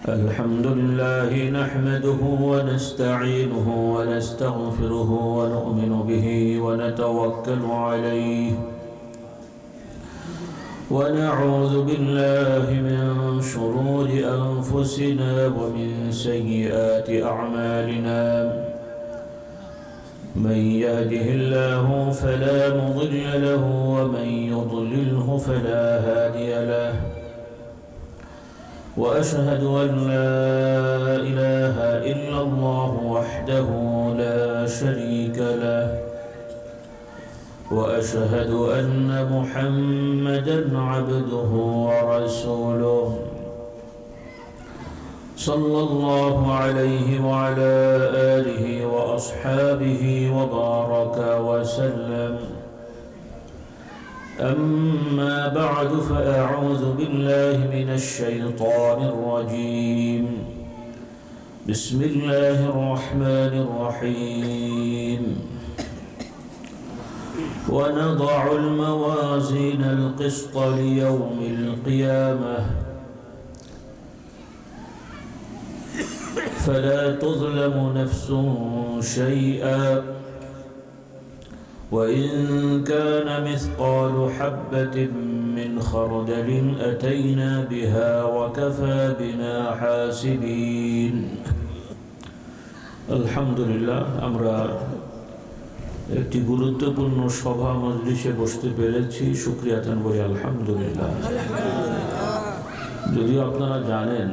الحمد لله نحمده ونستعينه ونستغفره ونؤمن به ونتوكل عليه ونعوذ بالله من شرور أنفسنا ومن سيئات أعمالنا من يهده الله فلا مضل له ومن يضلله فلا هادي له وأشهد أن لا إله إلا الله وحده لا شريك له وأشهد أن محمدًا عبده ورسوله صلى الله عليه وعلى آله وأصحابه وبارك وسلم أما بعد فأعوذ بالله من الشيطان الرجيم بسم الله الرحمن الرحيم ونضع الموازين القسط ليوم القيامة فلا تظلم نفس شيئا وإن كان مثقال حبة من خردل أتينا بها وكفى بنا حاسبين الحمد لله আমরা একটি গুরুত্বপূর্ণ সভা মজলিসে বসতে পেরেছি শুকরিয়া আদান করি আলহামদুলিল্লাহ যদিও আপনারা জানেন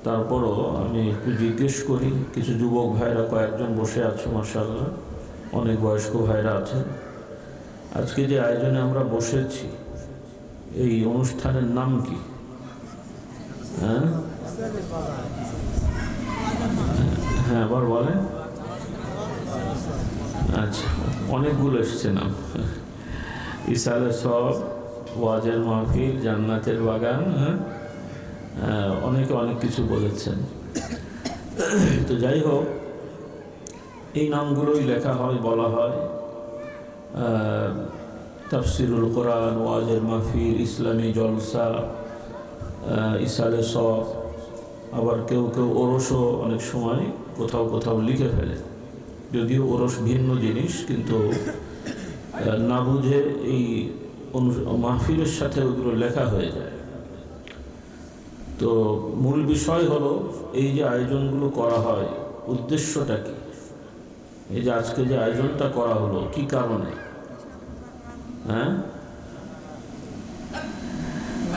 তারপরও আমি একটু জিজ্ঞেস করি কিছু যুবক ভাইরা কয়েকজন বসে আছে মাশাআল্লাহ অনেক বয়স্ক ভাইরা আছেন আজকে যে আয়োজনে আমরা বসেছি এই অনুষ্ঠানের নাম কি হ্যাঁ আবার বলেন আচ্ছা অনেকগুলো এসছে নাম ইসালে সব ওয়াজের মাহফিল জান্নাতের বাগান অনেকে অনেক কিছু বলেছেন তো যাই হোক এই নামগুলোই লেখা হয় বলা হয় তাফসিরুল কোরআন ওয়াজের মাহফিল ইসলামী জলসা ইসালে সব আবার কেউ কেউ ওরসও অনেক সময় কোথাও কোথাও লিখে ফেলে যদিও ওরস ভিন্ন জিনিস কিন্তু না বুঝে এই মাহফিলের সাথে ওইগুলো লেখা হয়ে যায় তো মূল বিষয় হলো এই যে আয়োজনগুলো করা হয় উদ্দেশ্যটা কি এই যে আজকে যে আয়োজনটা করা হলো কি কারণে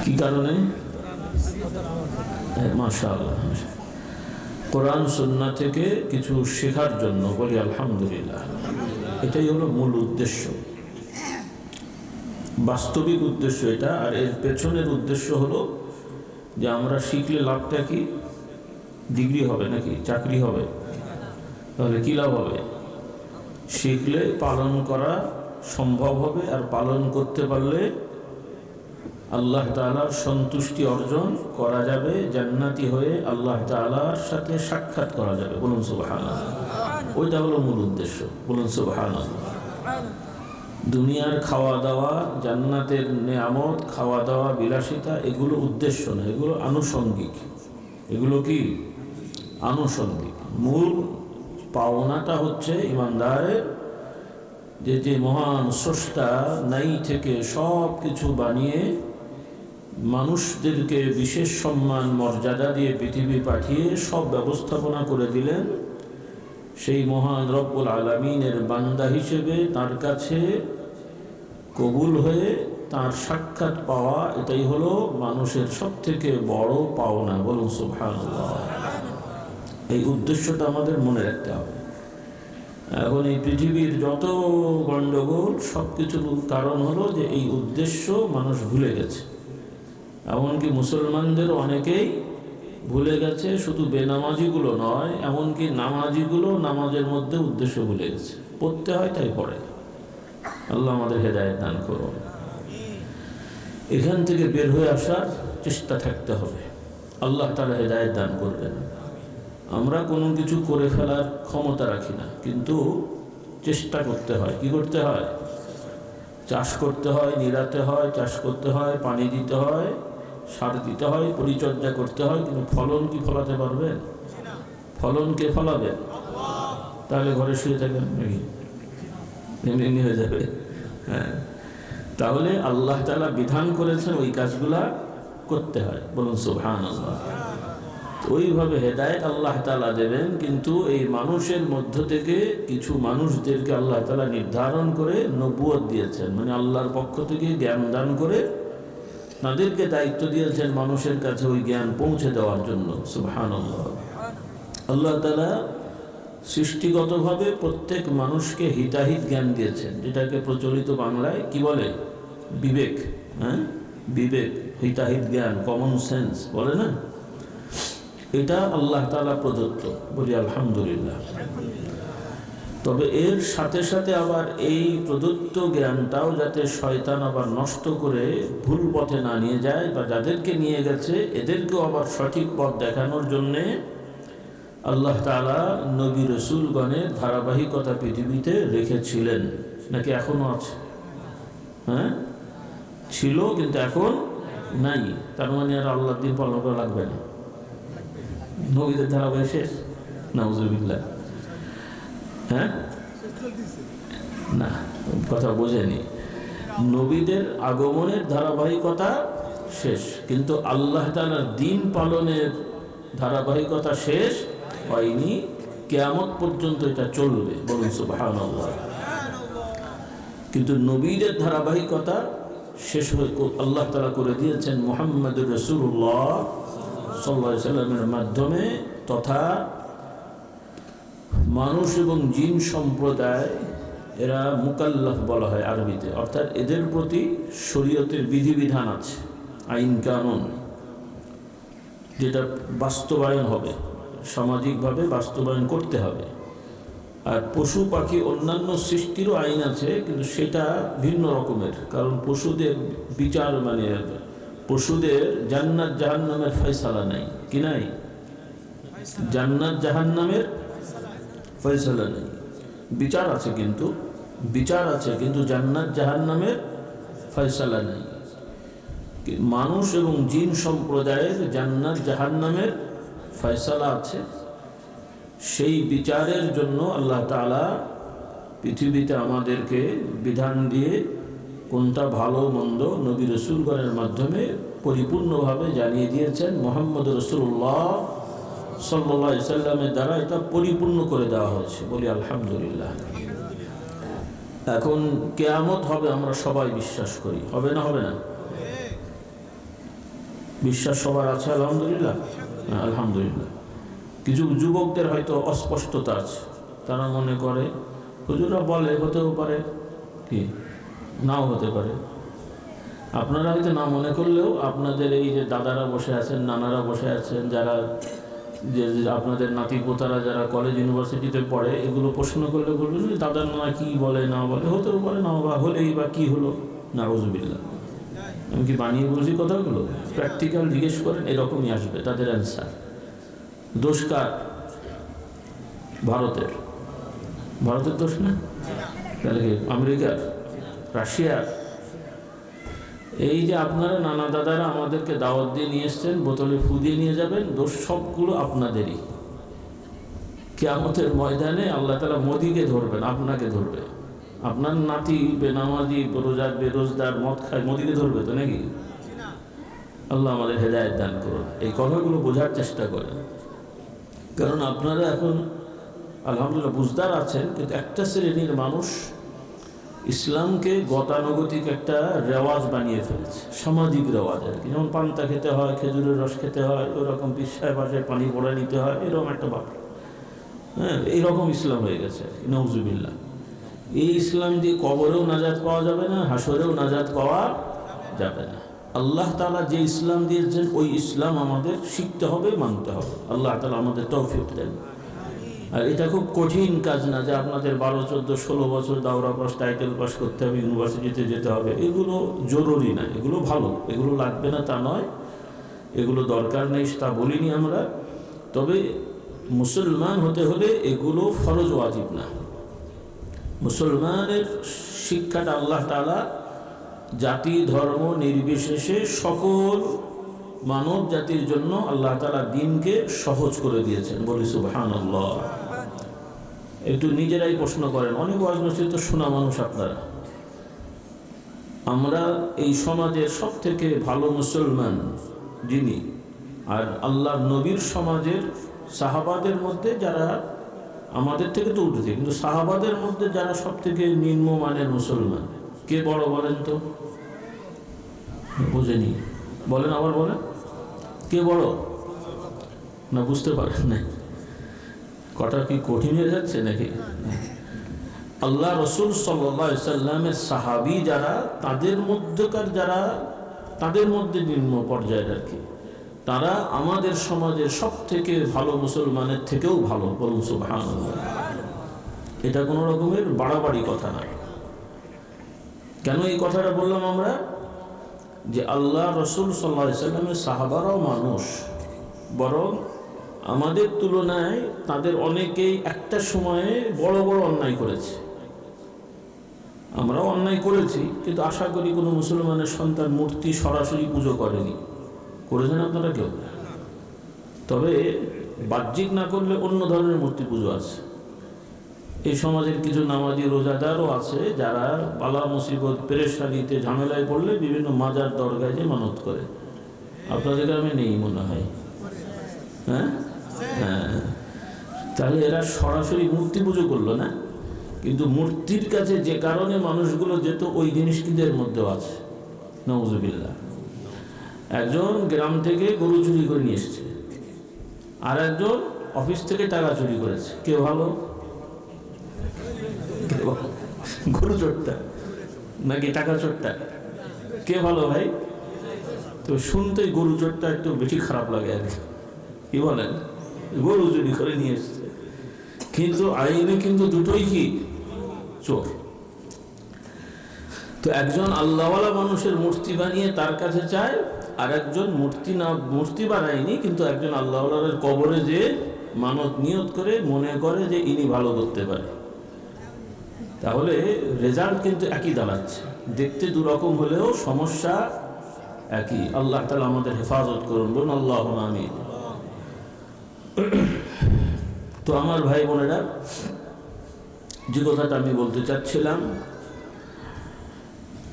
কি কারণে মাশাআল্লাহ কোরআন সুন্নাহ থেকে কিছু শেখার জন্য বলি আলহামদুলিল্লাহ এটাই হলো মূল উদ্দেশ্য বাস্তবিক উদ্দেশ্য এটা আর এর পেছনের উদ্দেশ্য হলো যে আমরা শিখলে লাভটা কি ডিগ্রি হবে নাকি চাকরি হবে তাহলে কি লাভ হবে শিখলে পালন করা সম্ভব হবে আর পালন করতে পারলে আল্লাহ তাআলার সন্তুষ্টি অর্জন করা যাবে জান্নাতি হয়ে আল্লাহ তাআলার সাথে সাক্ষাৎ করা যাবে বলুন সুবহানাল্লাহ ওইটা হলো মূল উদ্দেশ্য বলুন সুবহানাল্লাহ দুনিয়ার খাওয়া দাওয়া জান্নাতের নেয়ামত খাওয়া দাওয়া বিলাসিতা এগুলো উদ্দেশ্য না এগুলো আনুষঙ্গিক এগুলো কি আনুষঙ্গিক মূল পাওনাটা হচ্ছে ইমানদারের যে মহান স্রষ্টা নাই থেকে সব কিছু বানিয়ে মানুষদেরকে বিশেষ সম্মান মর্যাদা দিয়ে পৃথিবী পাঠিয়ে সব ব্যবস্থাপনা করে দিলেন সেই মহান রব্বুল আলামিনের বান্দা হিসেবে তার কাছে কবুল হয়ে তার সাক্ষাৎ পাওয়া এটাই হলো মানুষের সবথেকে বড় পাওনা বলুন সুবহানাল্লাহ এই উদ্দেশ্যটা আমাদের মনে রাখতে হবে এখন এই পৃথিবীর যত গণ্ডগোল সব কিছুর কারণ হলো যে এই উদ্দেশ্য মানুষ ভুলে গেছে এমনকি মুসলমানদের অনেকেই ভুলে গেছে শুধু বেনামাজিগুলো নয় এমনকি নামাজিগুলো নামাজের মধ্যে উদ্দেশ্য ভুলে গেছে পড়তে হয় তাই পড়ে আল্লাহ আমাদের হেদায়েত দান করুন এখান থেকে বের হয়ে আসার চেষ্টা থাকতে হবে আল্লাহ তাআলা হেদায়েত দান করবেন আমরা কোনো কিছু করে ফেলার ক্ষমতা রাখি না কিন্তু চেষ্টা করতে হয় কি করতে হয় চাষ করতে হয় নিরাতে হয় চাষ করতে হয় পানি দিতে হয় সার দিতে হয়, পরিচর্যা করতে হয়, কিন্তু ফলন কি ফলাতে পারবেন? ফলন কে ফলাবেন? তাহলে ঘরে শুয়ে থাকেন নাকি? এমনি হয়ে যাবে। হ্যাঁ, তাহলে আল্লাহ তাআলা বিধান করেছেন ওই কাজগুলা করতে হয়। বলুন সুবহানাল্লাহ। ওইভাবে হেদায়েত আল্লাহ তাআলা দেবেন, কিন্তু এই মানুষের মধ্য থেকে কিছু মানুষদেরকে আল্লাহ তাআলা নির্ধারণ করে নবুয়ত দিয়েছেন, মানে আল্লাহর পক্ষ থেকে জ্ঞান দান করে তাদেরকে দায়িত্ব দিয়েছেন মানুষের কাছে ওই জ্ঞান পৌঁছে দেওয়ার জন্য। সুবহানাল্লাহ। আল্লাহ তাআলা সৃষ্টিগতভাবে প্রত্যেক মানুষকে হিতাহিত জ্ঞান দিয়েছেন, যেটাকে প্রচলিত বাংলায় কি বলে? বিবেক। হ্যাঁ, বিবেক, হিতাহিত জ্ঞান, কমন সেন্স বলে না, এটা আল্লাহ তাআলা প্রদত্ত, বলি আলহামদুলিল্লাহ। তবে এর সাথে সাথে আবার এই প্রদত্ত জ্ঞানটাও যাতে শয়তান আবার নষ্ট করে ভুল পথে না নিয়ে যায়, বা যাদেরকে নিয়ে গেছে এদেরকেও আবার সঠিক পথ দেখানোর জন্যে আল্লাহ তাআলা নবী রাসূলগণের ধারাবাহিকতা পৃথিবীতে রেখেছিলেন। নাকি এখনো আছে? হ্যাঁ, ছিল কিন্তু এখন নাই। তার মানে আর আল্লাহর দিন পালন করা লাগবে না? নবীদের ধারাবাহিক শেষ? নাউজুবিল্লাহ। হ্যাঁ, না, কথা বোঝেনি। নবীদের আগমনের ধারাবাহিকতা শেষ, কিন্তু আল্লাহ তাআলার দিন পালনের ধারাবাহিকতা শেষ হয়নি। কিয়ামত পর্যন্ত এটা চলবে। বলুন সুবহানাল্লাহ। কিন্তু নবীদের ধারাবাহিকতা শেষ হয়ে আল্লাহ তাআলা করে দিয়েছেন মুহাম্মদুর রাসূলুল্লাহ সাল্লাল্লাহু আলাইহি সাল্লামের মাধ্যমে, তথা মানুষ এবং জিন সম্প্রদায়, এরা মুকাল্লাফ বলা হয় আরবিতে, অর্থাৎ এদের প্রতি শরীয়তের বিধিবিধান আছে, আইন কানুন, যেটা বাস্তবায়ন হবে, সামাজিকভাবে বাস্তবায়ন করতে হবে। আর পশু পাখি অন্যান্য সৃষ্টিরও আইন আছে, কিন্তু সেটা ভিন্ন রকমের, কারণ পশুদের বিচার, মানে পশুদের জান্নাত জাহান্নামের ফয়সালা নাই। কি নাই? জান্নাত জাহান্নামের ফয়সালা নেই। বিচার আছে, কিন্তু জান্নাত জাহান্নামের ফয়সালা নেই। মানুষ এবং জিন সম্প্রদায়ের জান্নাত জাহান্নামের ফয়সালা আছে। সেই বিচারের জন্য আল্লাহ তাআলা পৃথিবীতে আমাদেরকে বিধান দিয়ে কোনটা ভালো মন্দ নবী রাসূলগণের মাধ্যমে পরিপূর্ণভাবে জানিয়ে দিয়েছেন। মুহাম্মদ রাসূলুল্লাহ সাল্লাল্লাহু আলাইহি সাল্লামের দ্বারা এটা পরিপূর্ণ করে দেওয়া হয়েছে, বলি আলহামদুলিল্লাহ। এখন কিয়ামত হবে আমরা সবাই বিশ্বাস করি, হবে না? হবে না? বিশ্বাস সবার আছে আলহামদুলিল্লাহ। আলহামদুলিল্লাহ। কিছু যুবকদের হয়তো অস্পষ্টতা আছে, তারা মনে করে, হুজুররা বলে হতেও পারে, কি নাও হতে পারে। আপনারা হয়তো না মনে করলেও আপনাদের এই যে দাদারা বসে আছেন, নানারা বসে আছেন, যারা যে আপনাদের নাতি পোতারা যারা কলেজ ইউনিভার্সিটিতে পড়ে, এগুলো প্রশ্ন করলে বলবেন যে দাদার নানা কী বলে না বলে, হতেও পারে না, বা হলেই বা কী হলো, নাউজুবিল্লাহ। আমি কি বানিয়ে বলছি কথাগুলো? প্র্যাকটিক্যাল জিজ্ঞেস করেন, এরকমই আসবে তাদের অ্যান্সার। দোষ কার? ভারতের। ভারতের দোষ না? তাহলে কি আমেরিকার, রাশিয়ার? এই যে আপনারা নানা দাদারা আমাদেরকে দাওয়াত দিয়ে নিয়ে এসছেন, বোতলে ফু দিয়ে নিয়ে যাবেন, দোষ সবগুলো আপনাদেরই। কিয়ামতের ময়দানে আল্লাহ তাআলা মোদিকে ধরবেন, আপনাকে ধরবে। আপনার নাতি বেনামাজি, বেরোজদার, মদ খায়, মোদিকে ধরবে তো নাকি? আল্লাহ আমাদের হেদায়েত দান করুন। এই কথাগুলো বোঝার চেষ্টা করেন, কারণ আপনারা এখন আলহামদুলিল্লাহ বুঝদার আছেন, কিন্তু একটা শ্রেণীর মানুষ ইসলামকে গতানুগতিক একটা রেওয়াজ বানিয়ে ফেলেছে, সামাজিক রেওয়াজ আর কি। যেমন পান্তা খেতে হয়, খেজুরের রস খেতে হয়, ওইরকম বিশ্বায় পাশে পানি পড়ে নিতে হয়, এরকম একটা ব্যাপার। হ্যাঁ, এইরকম ইসলাম হয়ে গেছে, নাউজুবিল্লাহ। এই ইসলাম দিয়ে কবরেও নাজাত পাওয়া যাবে না, হাসরেও নাজাত পাওয়া যাবে না। আল্লাহ তাআলা যে ইসলাম দিয়েছেন ওই ইসলাম আমাদের শিখতে হবে, মানতে হবে। আল্লাহ তাআলা আমাদের তৌফিক দেন। আর এটা খুব কঠিন কাজ না যে আপনাদের 12, 14, 16 বছর দাওরা পাস, টাইটেল পাস করতে হবে, ইউনিভার্সিটিতে যেতে হবে। এগুলো জরুরি না, এগুলো ভালো, এগুলো লাগবে না তা নয়, এগুলো দরকার নেই তা বলিনি আমরা। তবে মুসলমান হতে হলে এগুলো ফরজ, ওয়াজিব না। মুসলমানের শিক্ষাটা আল্লাহ তাআলা জাতি ধর্ম নির্বিশেষে সকল মানব জাতির জন্য আল্লাহ তাআলা দ্বীনকে সহজ করে দিয়েছেন। বলি সুবহানাল্লাহ। একটু নিজেরাই প্রশ্ন করেন, অনেক ওয়াজ মসজিদ তো শোনা মানুষ আপনারা। আমরা এই সমাজের সব থেকে ভালো মুসলমান যিনি, আর আল্লাহর নবীর সমাজের সাহাবাদের মধ্যে যারা আমাদের থেকে তো উঠেছে, কিন্তু সাহাবাদের মধ্যে যারা সব থেকে নিম্নমানের মুসলমান, কে বড় বলেন তো? বুঝেনি, বলেন, আবার বলেন, কে বড়? না বুঝতে পারেন না? কটা কি কঠিন হয়ে যাচ্ছে নাকি? আল্লাহ রসুল সাল্লাল্লাহু আলাইহি সাল্লামের সাহাবী যারা, তাদের মধ্যকার যারা, তাদের মধ্যে নিম্ন পর্যায়ের আর কি, তারা আমাদের সমাজের সব থেকে ভালো মুসলমানের থেকেও ভালো। বলুন সুবহানাল্লাহ। এটা কোনো রকমের বাড়াবাড়ি কথা না। কেন এই কথাটা বললাম আমরা? যে আল্লাহ রসুল সাল্লাল্লাহু আলাইহি সাল্লামের সাহাবারাও মানুষ, বরং আমাদের তুলনায় তাদের অনেকেই একটা সময়ে বড় বড় অন্যায় করেছে। আমরাও অন্যায় করেছি, কিন্তু আশা করি কোনো মুসলমানের সন্তান মূর্তি সরাসরি পুজো করেনি। করেছেন আপনারা কেউ? তবে বাহ্যিক না করলে অন্য ধরনের মূর্তি পুজো আছে। এই সমাজের কিছু নামাজি রোজাদারও আছে যারা বালা মুসিবত পেরেশানিতে ঝামেলায় পড়লে বিভিন্ন মাজার দরগায় যে মানত করে। আপনাদের গ্রামে নেই মনে হয়? হ্যাঁ হ্যাঁ। তাহলে এরা সরাসরি মূর্তি পুজো করলো না, কিন্তু মূর্তির কাছে যে কারণে মানুষগুলো যেত ওই জিনিস কিন্তু এর মধ্যেও আছে। নাউজুবিল্লাহ। একজন গ্রাম থেকে গরু চুরি করে নিয়ে এসছে, আর একজন অফিস থেকে টাকা চুরি করেছে। কে ভালো? গরু চোরটা নাকি টাকা চোরটা? কে ভালো ভাই? তো শুনতেই গরু চোরটা একটু বেশি খারাপ লাগে আর কি বলেন? গরু চুরি করে নিয়ে এসছে, কিন্তু আইনে কিন্তু দুটোই কি চোর। তো একজন আল্লাহওয়ালা মানুষের মূর্তি বানিয়ে তার কাছে চায়, আর একজন মূর্তি বানায়নি, কিন্তু একজন আল্লাহওয়ালার কবরে যে মানত নিয়ত করে মনে করে যে ইনি ভালো করতে পারে। তাহলে রেজাল্ট কিন্তু একই দাঁড়াচ্ছে, দেখতে দুরকম হলেও সমস্যা একই। আল্লাহ তাআলা আমাদের হেফাজত করুন, বলুন আল্লাহুম্মা আমিন। তো আমার ভাই বোনেরা, যে কথাটা আমি বলতে চাচ্ছিলাম,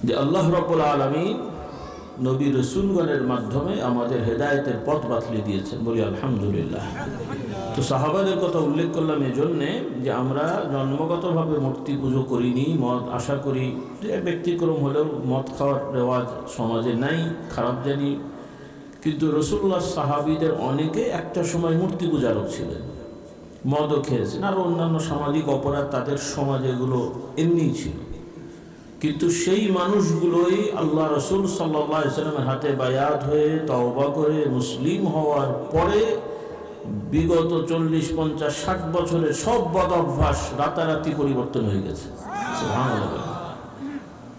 যে আল্লাহ রাব্বুল আলামিন নবী রাসূলগণের মাধ্যমে আমাদের হেদায়েতের পথ বাতলে দিয়েছেন। বলি আলহামদুলিল্লাহ। তো সাহাবাদের কথা উল্লেখ করলাম এজন্যে যে আমরা জন্মগতভাবে মূর্তি পুজো করিনি। মদ আশা করি যে ব্যতিক্রম হলেও মদ খাওয়ার রেওয়াজ সমাজে নাই, খারাপ জানি, কিন্তু রাসূলুল্লাহ সাহাবীদের অনেকে একটা সময় মূর্তি পূজারক ছিলেন, মদও খেয়েছেন, আর অন্যান্য সামাজিক অপরাধ তাদের সমাজে এগুলো এমনিই ছিল। কিন্তু সেই মানুষগুলোই আল্লাহ রসুল সাল্লাল্লাহু আলাইহি ওয়াসাল্লামের হাতে বায়াত হয়ে তওবা করে মুসলিম হওয়ার পরে বিগত 40, 50, 60 বছরের সব বদ অভ্যাস রাতারাতি পরিবর্তন হয়ে গেছে। সুবহানাল্লাহ।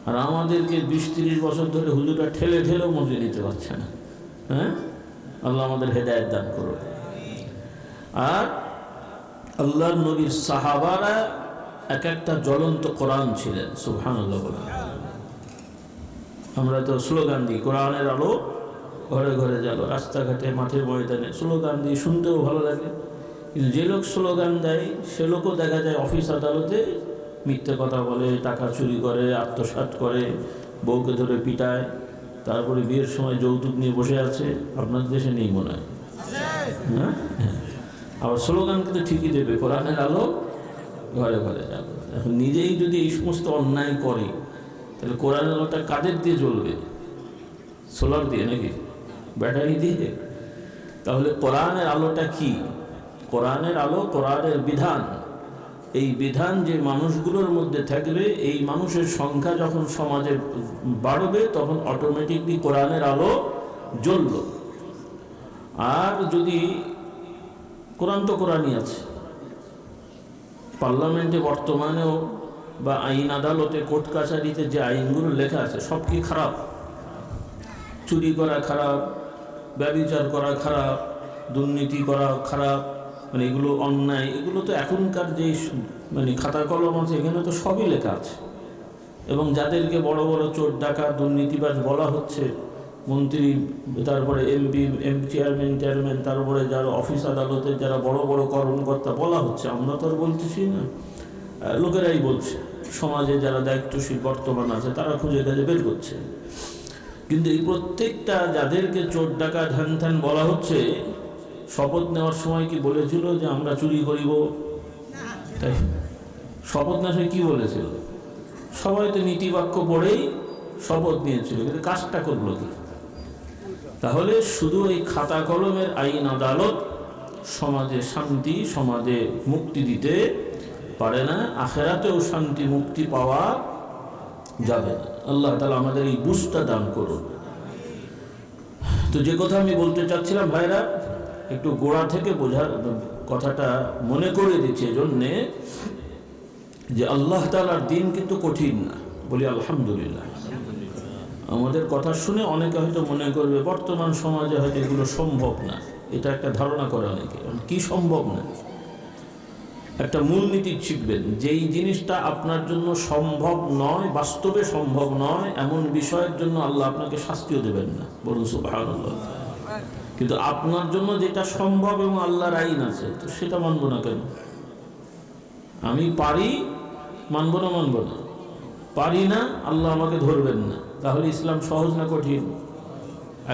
আর আমাদেরকে 20-30 বছর ধরে হুজুরা ঠেলে ঠেলেও মজে নিতে পারছে না। হ্যাঁ, আল্লাহ আমাদের হেদায়েত দান করুন। আর আল্লাহর নবীর সাহাবারা এক একটা জ্বলন্ত কোরআন ছিলেন। সুবহানাল্লাহ। আমরা তো স্লোগান দিই, কোরআনের আলো ঘরে ঘরে জ্বালো, রাস্তাঘাটে মাঠে ময়দানে স্লোগান দিই, শুনতেও ভালো লাগে। কিন্তু যে লোক স্লোগান দেয় সে লোকও দেখা যায় অফিস আদালতে মিথ্যে কথা বলে, টাকা চুরি করে, আত্মসাৎ করে, বউকে ধরে পিটায়, তারপরে বিয়ের সময় যৌতুক নিয়ে বসে আছে। আপনাদের দেশে নেই মনে হয়? হ্যাঁ, আবার স্লোগান কিন্তু ঠিকই দেবে, কোরআনের আলো ঘরে ঘরে যাবে। এখন নিজেই যদি এই সমস্ত অন্যায় করে, তাহলে কোরআনের আলোটা কাদের দিয়ে জ্বলবে? সোলার দিয়ে নাকি ব্যাটারি দিয়ে? তাহলে কোরআনের আলোটা কি? কোরআনের আলো, কোরআনের বিধান। এই বিধান যে মানুষগুলোর মধ্যে থাকবে, এই মানুষের সংখ্যা যখন সমাজে বাড়বে, তখন অটোমেটিকলি কোরআনের আলো জ্বলল। আর যদি কোরআন তো কোরআনই আছে, পার্লামেন্টে বর্তমানেও বা আইন আদালতে, কোর্ট কাছারিতে যে আইনগুলো লেখা আছে সব কি খারাপ? চুরি করা খারাপ, ব্যভিচার করা খারাপ, দুর্নীতি করা খারাপ, মানে এগুলো অন্যায়। এগুলো তো এখনকার যে মানে খাতা কলম আছে, এখানে তো সবই লেখা আছে। এবং যাদেরকে বড় বড় চোর, ডাকাত, দুর্নীতিবাজ বলা হচ্ছে, মন্ত্রী, তারপরে এমপি চেয়ারম্যান, তারপরে যারা অফিস আদালতের যারা বড় বড় কর্মকর্তা বলা হচ্ছে, আমরা তো আর বলতেছি না, লোকেরাই বলছে, সমাজে যারা দায়িত্বশীল বর্তমান আছে তারা খুঁজে কাজে বের করছে। কিন্তু এই প্রত্যেকটা যাদেরকে চোর ডাকাত ধ্যান ধ্যান বলা হচ্ছে, শপথ নেওয়ার সময় কি বলেছিল যে আমরা চুরি করিব? তাই শপথ নেওয়ার সময় কী বলেছিল? সবাই তো নীতিবাক্য পড়েই শপথ নিয়েছিল, কিন্তু কাজটা করলো কি? তাহলে শুধু এই খাতা কলমের আইন আদালত সমাজে শান্তি, সমাজে মুক্তি দিতে পারে না, আখেরাতেও শান্তি মুক্তি পাওয়া যাবে না। আল্লাহ তাআলা আমাদের এই বুঝটা দান করুন। তো যে কথা আমি বলতে চাচ্ছিলাম ভাইরা, একটু গোড়া থেকে বোঝার কথাটা মনে করে দিচ্ছে এজন্যে যে আল্লাহ তাআলার দিন কিন্তু কঠিন না। বলি আলহামদুলিল্লাহ। আমাদের কথা শুনে অনেকে হয়তো মনে করবে বর্তমান সমাজে হয়তো এগুলো সম্ভব না, এটা একটা ধারণা করে অনেকে। কি সম্ভব না? একটা মূলনীতি শিখবেন, যেই জিনিসটা আপনার জন্য সম্ভব নয়, বাস্তবে সম্ভব নয়, এমন বিষয়ের জন্য আল্লাহ আপনাকে শাস্তিও দেবেন না। বলুন সুবহানাল্লাহ। কিন্তু আপনার জন্য যেটা সম্ভব এবং আল্লাহর আইন আছে, তো সেটা মানব না কেন? আমি পারি, মানব না? পারি না, আল্লাহ আমাকে ধরবেন না। তাহলে ইসলাম সহজ না কঠিন?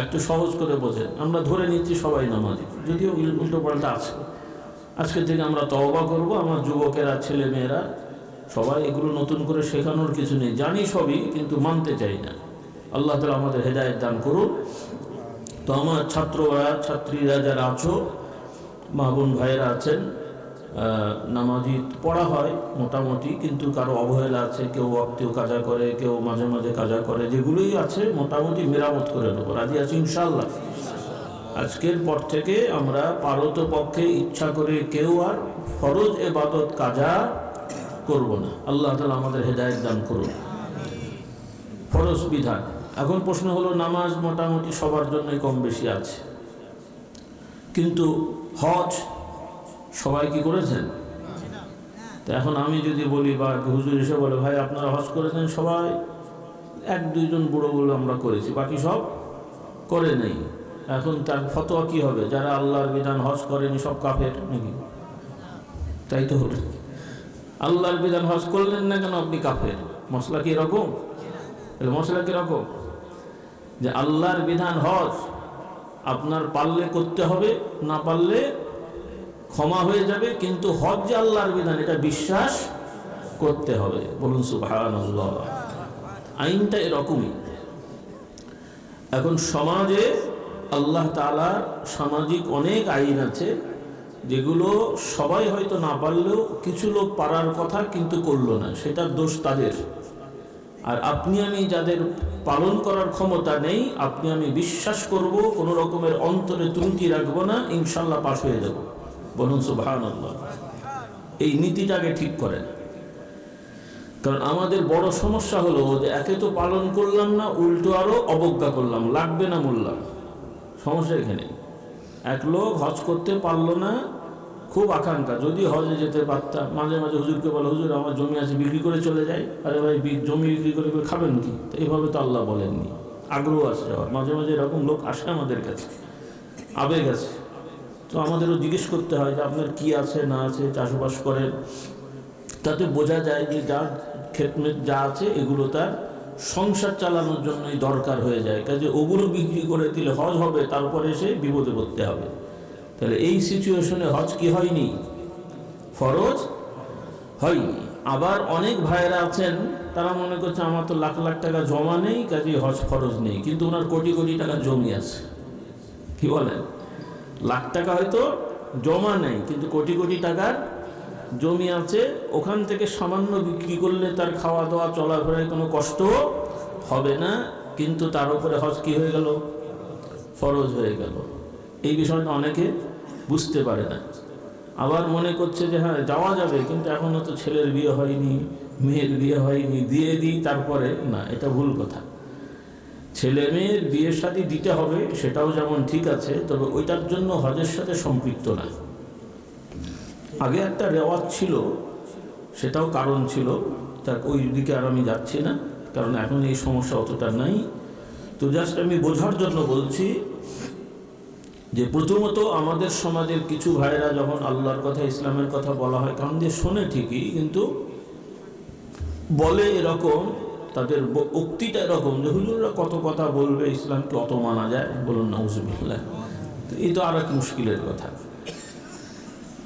একটু সহজ করে বোঝেন। আমরা ধরে নিচ্ছি সবাই নামাজি, যদিও উল্টো পাল্টা আছে। আজকে থেকে আমরা তওবা করব, আমার যুবকেরা, ছেলে মেয়েরা সবাই। এগুলো নতুন করে শেখানোর কিছু নেই, জানি সবই, কিন্তু মানতে চাই না। আল্লাহ তাআলা আমাদের হেদায়েত দান করুন। তো আমার ছাত্ররা, ছাত্রীরা যারা আছো, মা বোন ভাইয়েরা আছেন, নামাজি পড়া হয় মোটামুটি, কিন্তু কারো অবহেলা আছে, কেউ ওয়াক্তেও কাজা করে, কেউ মাঝে মাঝে কাজা করে, যেগুলোই আছে মোটামুটি মেরামত করে নেবো। রাজি আছি ইনশাআল্লাহ? আজকের পর থেকে আমরা পারতপক্ষে ইচ্ছা করে কেউ আর ফরজ ইবাদত কাজা করব না। আল্লাহ তাআলা আমাদের হেদায়েত দান করুন। ফরজ বিধান। এখন প্রশ্ন হলো, নামাজ মোটামুটি সবার জন্যই কম বেশি আছে, কিন্তু হজ সবাই কি করেছেন? তো এখন আমি যদি বলি, বা হুজুর এসে বলে, ভাই আপনারা হজ করেছেন সবাই, এক দুইজন বুড়ো বলে আমরা করেছি, বাকি সব করে নেই। এখন তার ফতোয়া কি হবে? যারা আল্লাহর বিধান হজ করেনি সব কাফের নাকি? তাই তো হলো। আল্লাহর বিধান হজ করলেন না কেন আপনি কাফের? মশলা কি এরকম? মশলা কিরকম? যে আল্লাহর বিধান হজ আপনার পারলে করতে হবে, না পারলে ক্ষমা হয়ে যাবে, কিন্তু হজ যে আল্লাহর বিধান এটা বিশ্বাস করতে হবে। বলুন সুবহানাল্লাহ। আইনটা এরকমই। এখন সমাজে আল্লাহ তাআলার সামাজিক অনেক আইন আছে, যেগুলো সবাই হয়তো না পারলেও কিছু লোক পারার কথা কিন্তু করলো না, সেটার দোষ তাদের। আর আপনি আমি যাদের পালন করার ক্ষমতা নেই, আপনি আমি বিশ্বাস করব, কোনো রকমের অন্তরে ত্রুটি রাখবো না, ইনশাল্লাহ পাশ হয়ে যাব। বলুন সুবহানাল্লাহ। এই নীতিটাকে ঠিক করেন। কারণ আমাদের বড় সমস্যা হলো যে একে তো পালন করলাম না, উল্টো আরো অবজ্ঞা করলাম, লাগবে না বললাম। সমস্যা এখানে। এক লোক হজ করতে পারলো না, খুব আকাঙ্ক্ষা, যদি হজে যেতে পারতাম। মাঝে মাঝে হুজুরকে বলে, হুজুর আমার জমি আছে, বিক্রি করে চলে যাই। আরে ভাই, জমি বিক্রি করে খাবেন কি? তো এইভাবে তো আল্লাহ বলেননি। আগ্রহ আছে যাওয়ার, মাঝে মাঝে এরকম লোক আসে আমাদের কাছে, আবেগ আছে। তো আমাদেরও জিজ্ঞেস করতে হয় যে আপনার কি আছে না আছে, চাষবাস করেন, তাতে বোঝা যায় যে যার খেতমেত যা আছে এগুলো তার সংসার চালানোর জন্যই দরকার হয়ে যায়। কাজে ওগুলো বিক্রি করে দিলে হজ হবে, তারপরে সে বিপদে পড়তে হবে। তাহলে এই সিচুয়েশনে হজ কি হয়নি? ফরজ হয়নি। আবার অনেক ভাইয়েরা আছেন, তারা মনে করছে আমার তো লাখ লাখ টাকা জমা নেই, কাজে হজ ফরজ নেই, কিন্তু ওনার কোটি কোটি টাকা জমি আছে। কি বলেন? লাখ টাকা হয়তো জমা নেই, কিন্তু কোটি কোটি টাকার জমি আছে, ওখান থেকে সামান্য বিক্রি করলে তার খাওয়া দাওয়া চলাফেরায় কোনো কষ্ট হবে না, কিন্তু তার উপরে হজ কি হয়ে গেল? ফরজ হয়ে গেল। এই বিষয়টা অনেকে বুঝতে পারে না। আবার মনে করছে যে হ্যাঁ যাওয়া যাবে, কিন্তু এখনও তো ছেলের বিয়ে হয়নি, মেয়ের বিয়ে হয়নি, দিয়ে দিই তারপরে। না, এটা ভুল কথা। ছেলে মেয়ের বিয়ে শাদী দিতে হবে, সেটাও যেমন ঠিক আছে, তবে ওইটার জন্য হজের সাথে সম্পৃক্ত না। আগে একটা রেওয়াজ ছিল, সেটাও কারণ ছিল, তা ওই দিকে আর আমি যাচ্ছি না, কারণ এখন এই সমস্যা অতটা নাই। তো জাস্ট আমি বোঝার জন্য বলছি যে প্রথমত আমাদের সমাজের কিছু ভাইরা যখন আল্লাহর কথা ইসলামের কথা বলা হয় কারণ দিয়ে শোনে ঠিকই, কিন্তু বলে এরকম, তাদের উক্তিটা এরকম যে হুজুররা কত কথা বলবে, ইসলামকে অত মানা যায়, বলুন নাউজুবিল্লাহ। এই তো আর এক মুশকিলের কথা।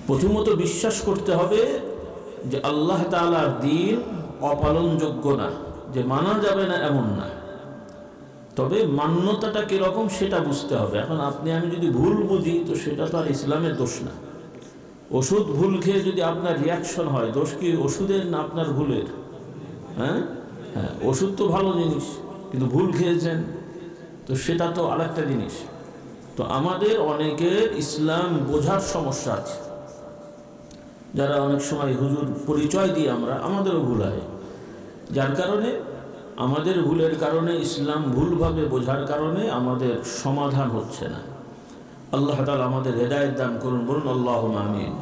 প্রথমত বিশ্বাস করতে হবে যে আল্লাহ তাআলার দ্বীন অপালনযোগ্য না, যে মানা যাবে না এমন না, তবে মান্যতাটা কিরকম সেটা বুঝতে হবে। এখন আপনি আমি যদি ভুল বুঝি তো সেটা তো আর ইসলামের দোষ না। ওষুধ ভুল খেয়ে যদি আপনার রিয়াকশন হয়, দোষ কি ওষুধের না আপনার ভুলের? হ্যাঁ, ওষুধ তো ভালো জিনিস, কিন্তু ভুল খেয়েছেন তো সেটা তো আরেকটা জিনিস। তো আমাদের অনেকের ইসলাম বোঝার সমস্যা আছে, যারা অনেক সময় হুজুর পরিচয় দিই আমরা, আমাদেরও ভুল হয়, যার কারণে আমাদের ভুলের কারণে ইসলাম ভুলভাবে বোঝার কারণে আমাদের সমাধান হচ্ছে না। আল্লাহ তাআলা আমাদের হেদায়েত দান করুন, বলুন আল্লাহুম্মা আমিন।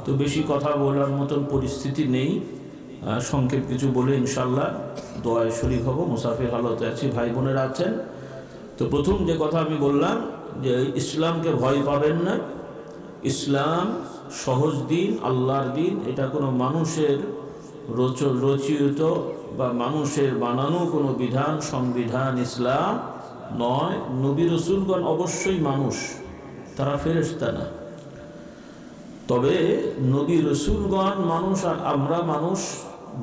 তো বেশি কথা বলার মতন পরিস্থিতি নেই, সংক্ষেপ কিছু বলে ইনশাআল্লাহ দোয়ায় শরীক হব। মুসাফির হালতে আছি, ভাই বোনেরা আছেন। তো প্রথম যে কথা আমি বললাম যে ইসলামকে ভয় পাবেন না। ইসলাম সহজ দিন, আল্লাহর দিন। এটা কোনো মানুষের রচিত বা মানুষের বানানো কোনো বিধান, সংবিধান ইসলাম নয়। নবী রসুলগণ অবশ্যই মানুষ, তারা ফেরেশতা না। তবে নবী রসুলগণ মানুষ আর আমরা মানুষ,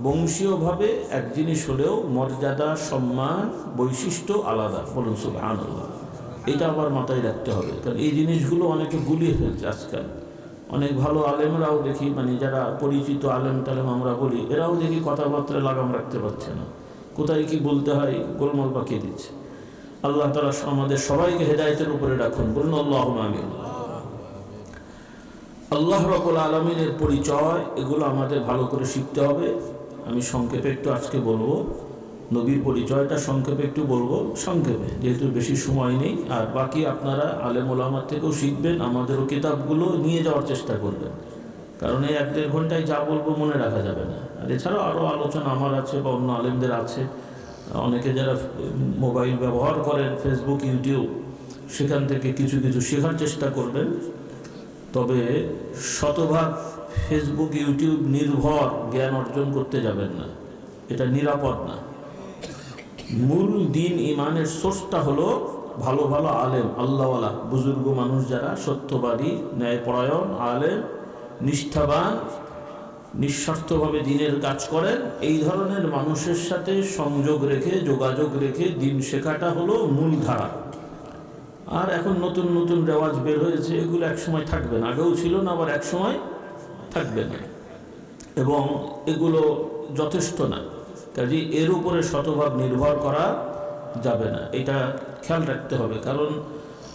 বংশীয়ভাবে এক জিনিস হলেও মর্যাদা, সম্মান, বৈশিষ্ট্য আলাদা। বলুন সুবহানাল্লাহ। এটা আবার মাথায় রাখতে হবে, কারণ এই জিনিসগুলো অনেকে গুলিয়ে ফেলছে আজকাল। অনেক ভালো আলেমরাও দেখি, মানে যারা পরিচিত আলেম টালেম আমরা বলি, এরাও দেখি কথাবার্তা লাগাম রাখতে পারছে না, কোথায় কি বলতে হয় গোলমাল পাকিয়ে দিচ্ছে। আল্লাহ তাআলা আমাদের সবাইকে হেদায়েতের উপরে রাখুন, বলুন আল্লাহুম্মা আমিন। আল্লাহ রাব্বুল আলামিনের পরিচয়, এগুলো আমাদের ভালো করে শিখতে হবে। আমি সংক্ষেপে একটু আজকে বলবো, নবীর পরিচয়টা সংক্ষেপে একটু বলবো, সংক্ষেপে, যেহেতু বেশি সময় নেই। আর বাকি আপনারা আলেম ওলামার থেকেও শিখবেন, আমাদেরও কিতাবগুলো নিয়ে যাওয়ার চেষ্টা করবেন, কারণ এই 1-1.5 ঘন্টায় যা বলবো মনে রাখা যাবে না। আর এছাড়াও আরও আলোচনা আমার আছে বা অন্য আলেমদের আছে। অনেকে যারা মোবাইল ব্যবহার করেন, ফেসবুক, ইউটিউব, সেখান থেকে কিছু কিছু শেখার চেষ্টা করবেন। তবে শতভাগ ফেসবুক, ইউটিউব নির্ভর জ্ঞান অর্জন করতে যাবেন না, এটা নিরাপদ না। মূল দিন ইমানের সোর্সটা হলো ভালো ভালো আলেম, আল্লাহওয়ালা, বুজুর্গ মানুষ যারা সত্যবাদী, ন্যায়পরায়ণ, আলেম, নিষ্ঠাবান, নিঃস্বার্থভাবে দিনের কাজ করেন। এই ধরনের মানুষের সাথে সংযোগ রেখে, যোগাযোগ রেখে দিন শেখাটা হলো মূল ধারা। আর এখন নতুন নতুন রেওয়াজ বের হয়েছে, এগুলো একসময় থাকবে না, আগেও ছিল না, আবার একসময় থাকবে না, এবং এগুলো যথেষ্ট না। কাজে এর উপরে শতভাগ নির্ভর করা যাবে না, এটা খেয়াল রাখতে হবে। কারণ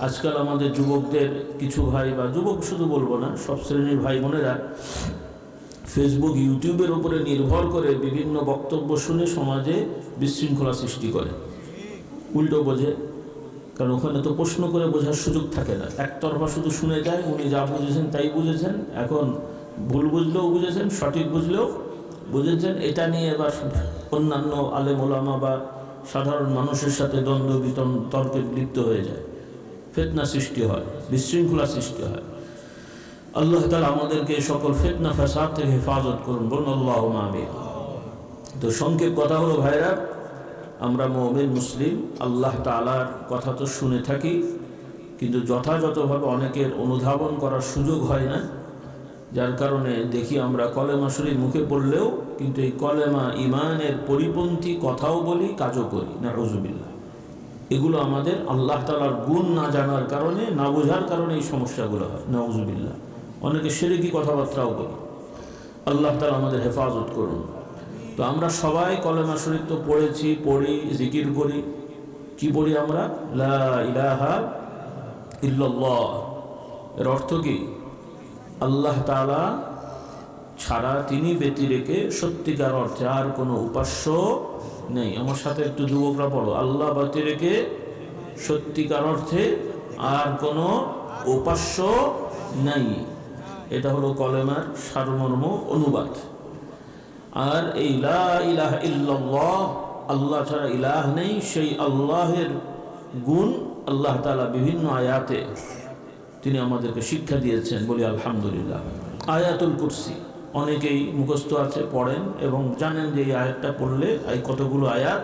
আজকাল আমাদের যুবকদের কিছু ভাই, বা যুবক শুধু বলবো না, সব শ্রেণীর ভাই বোনেরা ফেসবুক, ইউটিউবের উপরে নির্ভর করে বিভিন্ন বক্তব্য শুনে সমাজে বিশৃঙ্খলা সৃষ্টি করে, উল্টো বোঝে। কারণ ওখানে তো প্রশ্ন করে বোঝার সুযোগ থাকে না, একতরফা শুধু শুনে যায়, উনি যা বুঝেছেন তাই বুঝেছেন। এখন ভুল বুঝলেও বুঝেছেন, সঠিক বুঝলেও বুঝেছেন। এটা নিয়ে এবার অন্যান্য আলেম ওলামা বা সাধারণ মানুষের সাথে দ্বন্দ্ব তর্কে লিপ্ত হয়ে যায়, ফিতনা সৃষ্টি হয়, বিশৃঙ্খলা সৃষ্টি হয়। আল্লাহ তাআলা আমাদেরকে সকল ফিতনা ফাসাদ থেকে হেফাজত করুন, বলুন আল্লাহুম্মা আমিন। তো সংক্ষেপ কথা হলো ভাইরা, আমরা মুমিন মুসলিম, আল্লাহ তাআলার কথা তো শুনে থাকি, কিন্তু যথাযথভাবে অনেকের অনুধাবন করার সুযোগ হয় না, যার কারণে দেখি আমরা কলেমা শরীফ মুখে পড়লেও কিন্তু এই কলেমা ইমানের পরিপন্থী কথাও বলি, কাজও করি, নাউযুবিল্লাহ। এগুলো আমাদের আল্লাহ তাআলার গুণ না জানার কারণে, না বোঝার কারণে এই সমস্যাগুলো হয়, নাউযুবিল্লাহ। অনেকে শিরকি কথাবার্তাও বলি, আল্লাহ তাআলা আমাদের হেফাজত করুন। তো আমরা সবাই কলেমা শরীফ তো পড়েছি, পড়ি, জিকির করি। কি পড়ি আমরা? লা ইলাহা ইল্লাল্লাহ। এর অর্থ কি? আল্লাহ তাআলা ছাড়া, তিনি ব্যতিরেকে সত্যিকার অর্থে আর কোনো উপাস্য নেই। আমার সাথে একটু যুবকরা পড়ো, আল্লাহ ব্যতিরেকে সত্যিকার অর্থে আর কোনো উপাস্য নাই। এটা হলো কলেমার সারমর্ম অনুবাদ। আর এই লা ইলাহা ইল্লাল্লাহ, আল্লাহ ছাড়া ইলাহ নেই, সেই আল্লাহের গুণ আল্লাহ তাআলা বিভিন্ন আয়াতে তিনি আমাদেরকে শিক্ষা দিয়েছেন, বলি আলহামদুলিল্লাহ। আয়াতুল কুরসি অনেকেই মুখস্থ আছে, পড়েন এবং জানেন যে এই আয়াতটা পড়লে এই কতগুলো আয়াত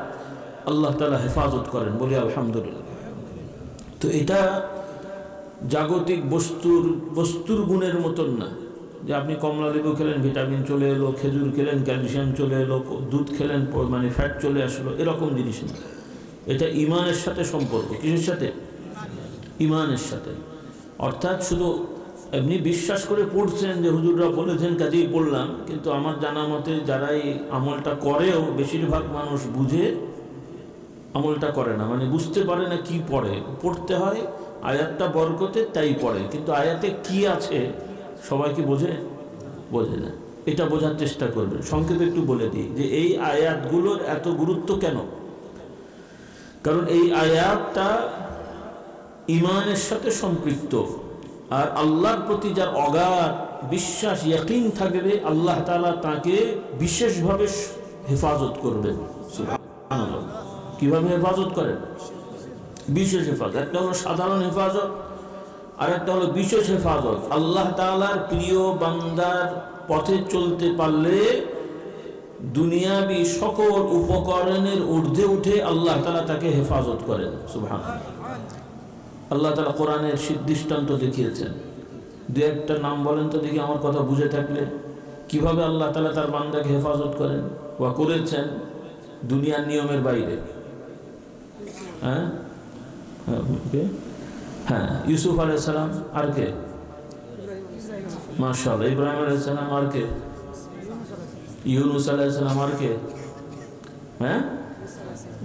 আল্লাহ তাআলা হেফাজত করেন, বলি আলহামদুলিল্লাহ। তো এটা জাগতিক বস্তুর গুণের মতন না যে আপনি কমলা লেবু খেলেন ভিটামিন চলে এলো, খেজুর খেলেন ক্যালসিয়াম চলে এলো, দুধ খেলেন মানে ফ্যাট চলে আসলো, এরকম জিনিস না। এটা ইমানের সাথে সম্পর্ক। কিসের সাথে? ইমানের সাথে। অর্থাৎ শুধু এমনি বিশ্বাস করে পড়ছেন যে হুজুররা বলেছেন কাজেই পড়লাম, কিন্তু আমার জানা মতে যারা এই আমলটা করেও বেশিরভাগ মানুষ বুঝে আমলটা করে না, মানে বুঝতে পারে না কি পড়ে। পড়তে হয় আয়াতটা বরকতে, তাই পড়ে, কিন্তু আয়াতে কি আছে সবাই কি বোঝে না। এটা বোঝার চেষ্টা করবেন। সংক্ষেপে একটু বলে দিই যে এই আয়াতগুলোর এত গুরুত্ব কেন। কারণ এই আয়াতটা ইমানের সাথে সম্পৃক্ত, আর আল্লাহর প্রতি যার অগাধ বিশ্বাস ইয়াকিন থাকবে আল্লাহ তাআলা তাকে বিশেষভাবে হেফাজত করবেন। সুবহানাল্লাহ। কিভাবে হেফাজত করেন? বিশেষ হেফাজত। একটা হলো সাধারণ হেফাজত, আর একটা হলো বিশেষ হেফাজত। আল্লাহ তাআলার প্রিয় বান্দার পথে চলতে পারলে দুনিয়াবি সকল উপকরণের ঊর্ধ্বে উঠে আল্লাহ তাআলা তাকে হেফাজত করেন। সুবহানাল্লাহ। আল্লাহ তাআলা কোরআনের দৃষ্টান্ত দেখিয়েছেন। দু একটা নাম বলেন তো দেখি আমার কথা বুঝে থাকলে, কিভাবে আল্লাহ তাআলা তার বান্দাকে হেফাজত করেন বা করেছেন দুনিয়ার নিয়মের বাইরে। হ্যাঁ, ইউসুফ আলাইহিস সালাম, আর কে? মাশাআল্লাহ। ইব্রাহিম আলাইহিস সালাম, আর কে? ইউনুস আলাইহিস সালাম, আর কে?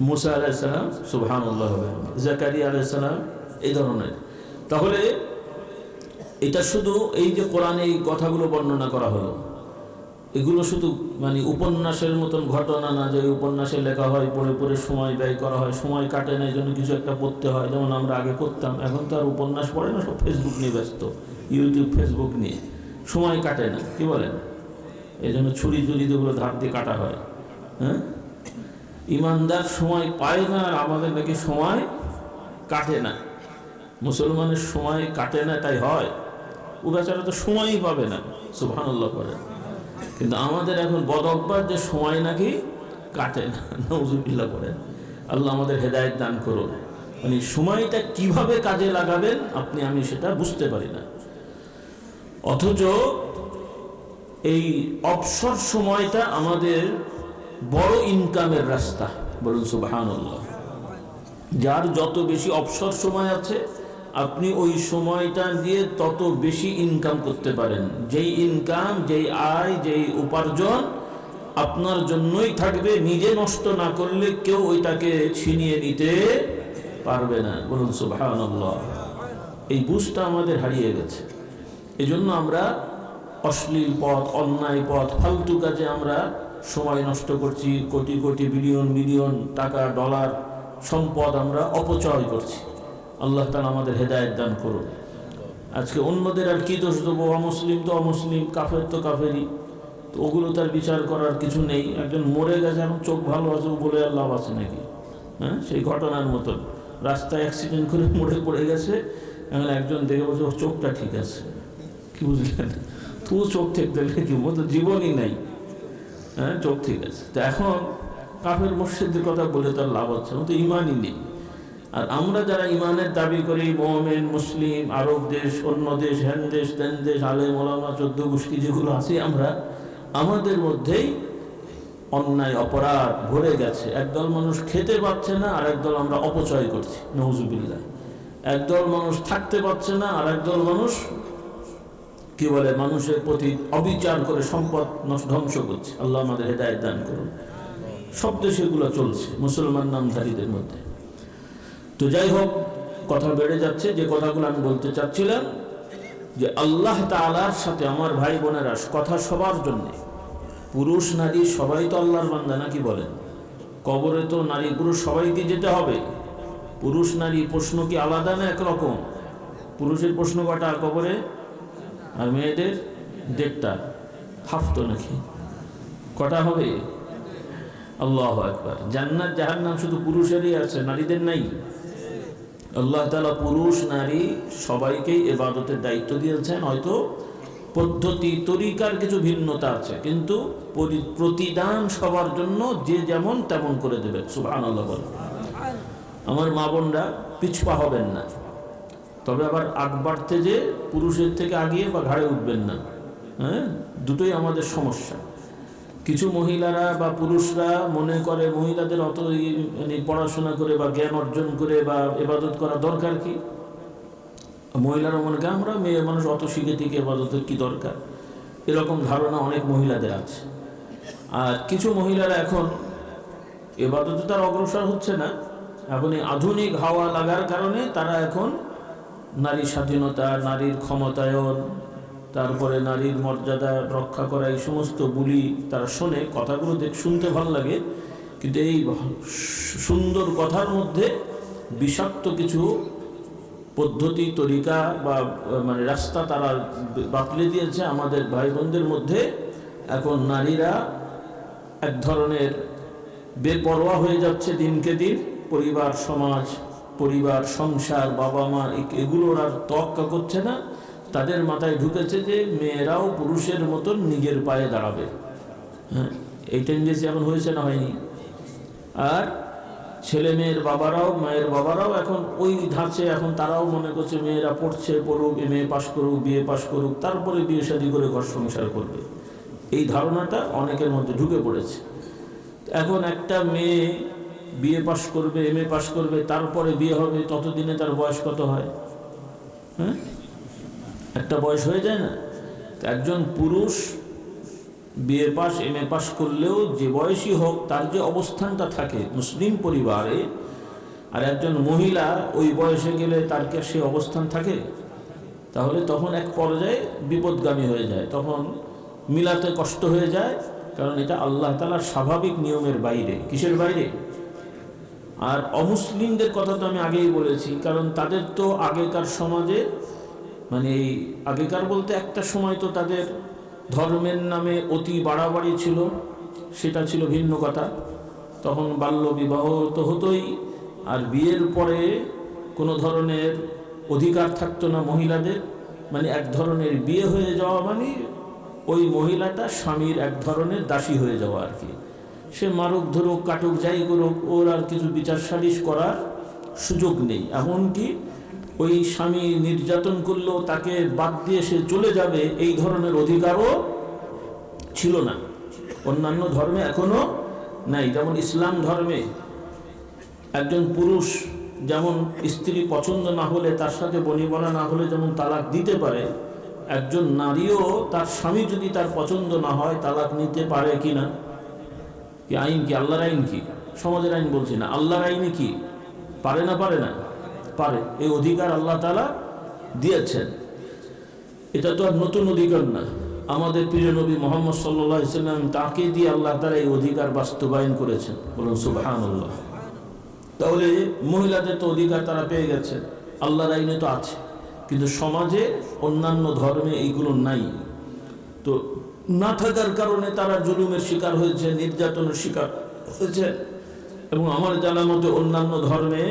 মুসা আলাইহিস সালাম, সুবহানাল্লাহ। জাকারিয়া আলাইহিস সালাম, এই ধরনের। তাহলে এটা শুধু এই যে কোরআনে এই কথাগুলো বর্ণনা করা হলো, এগুলো শুধু মানে উপন্যাসের মতন ঘটনা না যে উপন্যাসে লেখা হয়, পড়ে পড়ে সময় ব্যয় করা হয়, সময় কাটে না, এই জন্য কিছু একটা পড়তে হয়, যেমন আমরা আগে করতাম। এখন তো আর উপন্যাস পড়ে না, সব ফেসবুক নিয়ে ব্যস্ত, ইউটিউব ফেসবুক নিয়ে, সময় কাটে না। কি বলেন? এই জন্য ছুরি যেগুলো ধার দিয়ে কাটা হয়। ইমানদার সময় পায় না, আর আমাদের নাকি সময় কাটে না। মুসলমানের সময় কাটে না, তাই হয়। ও বেচারা তো সময়ই পাবে না, সুবহানাল্লাহ করে। কিন্তু আমাদের এখন বদ অভ্যাস যে সময় নাকি কাটে না, নাউজুবিল্লাহ করেন। আল্লাহ আমাদের হেদায়েত দান করুন। মানে সময়টা কিভাবে কাজে লাগাবেন আপনি আমি সেটা বুঝতে পারি না। অথচ এই অবসর সময়টা আমাদের বড় ইনকামের রাস্তা, বলুন সুবহানাল্লাহ। যার যত বেশি অবসর সময় আছে আপনি ওই সময়টা দিয়ে তত বেশি ইনকাম করতে পারেন। যেই ইনকাম, যেই আয়, যেই উপার্জন আপনার জন্যই থাকবে, নিজে নষ্ট না করলে কেউ ওইটাকে ছিনিয়ে নিতে পারবে না, বলুন সুবহানাল্লাহ। এই বুঝটা আমাদের হারিয়ে গেছে। এজন্য আমরা অশ্লীল পথ, অন্যায় পথ, ফালতু কাজে আমরা সময় নষ্ট করছি। কোটি কোটি বিলিয়ন মিলিয়ন টাকা, ডলার, সম্পদ আমরা অপচয় করছি। আল্লাহ তাআলা আমাদের হেদায়েত দান করুন। আজকে অন্যদের আর কি দোষ দেবো? অমুসলিম তো অমুসলিম, কাফের তো কাফেরই, তো ওগুলো তার বিচার করার কিছু নেই। একজন মরে গেছে, এখন চোখ ভালো আছে বলে আর লাভ আছে নাকি? সেই ঘটনার মতন রাস্তায় অ্যাক্সিডেন্ট করে মরে পড়ে গেছে, এখন একজন দেখে বলছে ওর চোখটা ঠিক আছে। কি বুঝলেন? তো চোখ ঠিক দেখলে কি, ও তো জীবনই নাই, চোখ ঠিক আছে। তো এখন কাফের মুর্শিদের কথা বলে তার লাভ হচ্ছে, ও তো ইমানই নেই। আর আমরা যারা ইমানের দাবি করি, মুমিন, মুসলিম, আরব দেশ, অন্য দেশ, হ্যান দেশ, তেন দেশ, আলেম ওলামা, 14 গোষ্ঠী যেগুলো আছি আমরা, আমাদের মধ্যেই অন্যায় অপরাধ ভরে গেছে। একদল মানুষ খেতে পাচ্ছে না, আর একদল আমরা অপচয় করছি, নাউজুবিল্লাহ। একদল মানুষ থাকতে পারছে না, আর একদল মানুষ কি বলে মানুষের প্রতি অবিচার করে সম্পদ ধ্বংস করছে। আল্লাহ আমাদের হেদায়েত দান করুন। সব দেশে এগুলো চলছে মুসলমান নামধারীদের মধ্যে। তো যাই হোক, কথা বেড়ে যাচ্ছে। যে কথাগুলো আমি বলতে চাচ্ছিলাম যে আল্লাহ তাআলার সাথে আমার ভাই বোনেরা, কথা সবার জন্য, পুরুষ নারী সবাই তো আল্লাহর বান্দা, নাকি বলেন? কবরে তো নারী পুরুষ সবাইকে যেতে হবে। পুরুষ নারী প্রশ্ন কি আলাদা না একরকম? পুরুষের প্রশ্ন কটা কবরে, আর মেয়েদের 1.5টা, হাফ তো নাকি? কটা হবে? আল্লাহু আকবার। জান্নাত জাহান্নাম শুধু পুরুষেরই আছে, নারীদের নাই? আল্লাহ তাআলা পুরুষ নারী সবাইকেই ইবাদতের দায়িত্ব দিয়েছেন। হয়তো পদ্ধতি তরিকার কিছু ভিন্নতা আছে, কিন্তু প্রতিদান সবার জন্য যে যেমন তেমন করে দেবেন। সুবহানাল্লাহ বলেন। আমার মা বোনরা পিছপা হবেন না, তবে আবার আগ বাড়তে যে পুরুষের থেকে আগিয়ে বা ঘাড়ে উঠবেন না। হ্যাঁ, দুটোই আমাদের সমস্যা। কিছু মহিলারা বা পুরুষরা মনে করে মহিলাদের অত পড়াশোনা করে বা জ্ঞান অর্জন করে বা ইবাদত করা দরকার কি। মহিলারা মনে করে আমরা মেয়ে মানুষ অত শিখে টিকে ইবাদতের কি দরকার, এরকম ধারণা অনেক মহিলাদের আছে। আর কিছু মহিলারা এখন ইবাদতে তার অগ্রসর হচ্ছে না, এখন এই আধুনিক হাওয়া লাগার কারণে তারা এখন নারী স্বাধীনতা, নারীর ক্ষমতায়ন, তারপরে নারীর মর্যাদা রক্ষা করা, এই সমস্ত বুলি তারা শোনে। কথাগুলো শুনতে ভালো লাগে, কিন্তু এই সুন্দর কথার মধ্যে বিষাক্ত কিছু পদ্ধতি তরিকা বা মানে রাস্তা তারা বাতলে দিয়েছে আমাদের ভাই বোনদের মধ্যে। এখন নারীরা এক ধরনের বেপরোয়া হয়ে যাচ্ছে দিনকে দিন। পরিবার, সমাজ, পরিবার, সংসার, বাবা মা এগুলোর আর তোয়াক্কা করছে না। তাদের মাথায় ঢুকেছে যে মেয়েরাও পুরুষের মতন নিজের পায়ে দাঁড়াবে। হ্যাঁ, এই টেন্ডেন্সি এখন হয়েছে না হয়নি? আর ছেলে মেয়ের বাবারাও, মায়ের বাবারাও এখন ওই ধাঁচে, এখন তারাও মনে করছে মেয়েরা পড়ছে, পড়ুক, MA পাশ করুক, BA পাশ করুক, তারপরে বিয়ে শাদী করে ঘর সংসার করবে। এই ধারণাটা অনেকের মধ্যে ঢুকে পড়েছে। এখন একটা মেয়ে BA পাশ করবে, MA পাশ করবে, তারপরে বিয়ে হবে, ততদিনে তার বয়স কত হয়? হ্যাঁ, একটা বয়স হয়ে যায় না? একজন পুরুষ BA পাস, MA পাস করলেও যে বয়সী হোক তার যে অবস্থানটা থাকে মুসলিম পরিবারে, আর একজন মহিলা ওই বয়সে গেলে তার কি সে অবস্থান থাকে? তাহলে তখন এক পর্যায়ে বিপদগামী হয়ে যায়, তখন মিলাতে কষ্ট হয়ে যায়। কারণ এটা আল্লাহ তাআলার স্বাভাবিক নিয়মের বাইরে। কিসের বাইরে? আর অমুসলিমদের কথা তো আমি আগেই বলেছি, কারণ তাদের তো আগেকার সমাজে, মানে এই আগেকার বলতে একটা সময় তো তাদের ধর্মের নামে অতি বাড়াবাড়ি ছিল, সেটা ছিল ভিন্ন কথা। তখন বাল্য বিবাহ তো হতোই, আর বিয়ের পরে কোনো ধরনের অধিকার থাকতো না মহিলাদের। মানে এক ধরনের বিয়ে হয়ে যাওয়া মানে ওই মহিলাটা স্বামীর এক ধরনের দাসী হয়ে যাওয়া আর কি। সে মারুক, ধরুক, কাটুক, যাই করুক, ওর আর কিছু বিচার সালিশ করার সুযোগ নেই। এমনকি ওই স্বামী নির্যাতন করলেও তাকে বাদ দিয়ে সে চলে যাবে, এই ধরনের অধিকারও ছিল না। অন্যান্য ধর্মে এখনো নাই। যেমন ইসলাম ধর্মে একজন পুরুষ যেমন স্ত্রী পছন্দ না হলে, তার সাথে বনিবনা না হলে যেমন তালাক দিতে পারে, একজন নারীও তার স্বামী যদি তার পছন্দ না হয় তালাক নিতে পারে কি না? কি আইন কি? আল্লাহর আইন কি? সমাজের আইন বলছি না, আল্লাহর আইনে কি পারে না? পারে না? পারে। এই অধিকার আল্লাহ তাআলা দিয়েছেন। এটা তো আর নতুন অধিকার না। আমাদের প্রিয় নবী মুহাম্মদ সাল্লাল্লাহু আলাইহি ওয়াসাল্লাম, তাকে দিয়ে আল্লাহ তাআলা এই অধিকার বাস্তবায়ন করেছেন। বলুন সুবহানাল্লাহ। তাহলে মহিলাদের তো অধিকার তারা পেয়ে গেছে, আল্লাহর আইনে তো আছে, কিন্তু সমাজে অন্যান্য ধর্মে এইগুলো নাই। তো না থাকার কারণে তারা জুলুমের শিকার হয়েছে, নির্যাতনের শিকার হয়েছে। এবং আমার জানার মতে অন্যান্য ধর্মে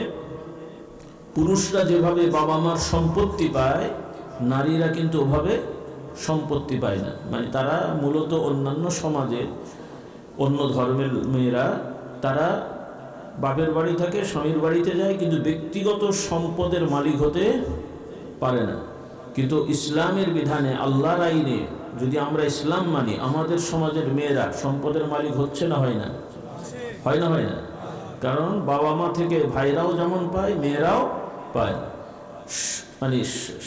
পুরুষরা যেভাবে বাবা মার সম্পত্তি পায়, নারীরা কিন্তু ওভাবে সম্পত্তি পায় না। মানে তারা মূলত অন্যান্য সমাজে, অন্য ধর্মের মেয়েরা তারা বাপের বাড়ি থাকে, স্বামীর বাড়িতে যায়, কিন্তু ব্যক্তিগত সম্পদের মালিক হতে পারে না। কিন্তু ইসলামের বিধানে, আল্লাহর আইনে যদি আমরা ইসলাম মানি, আমাদের সমাজের মেয়েরা সম্পদের মালিক হচ্ছে না? হয় না? হয় না? হয় না? কারণ বাবা মা থেকে ভাইরাও যেমন পায়, মেয়েরাও পায়। মানে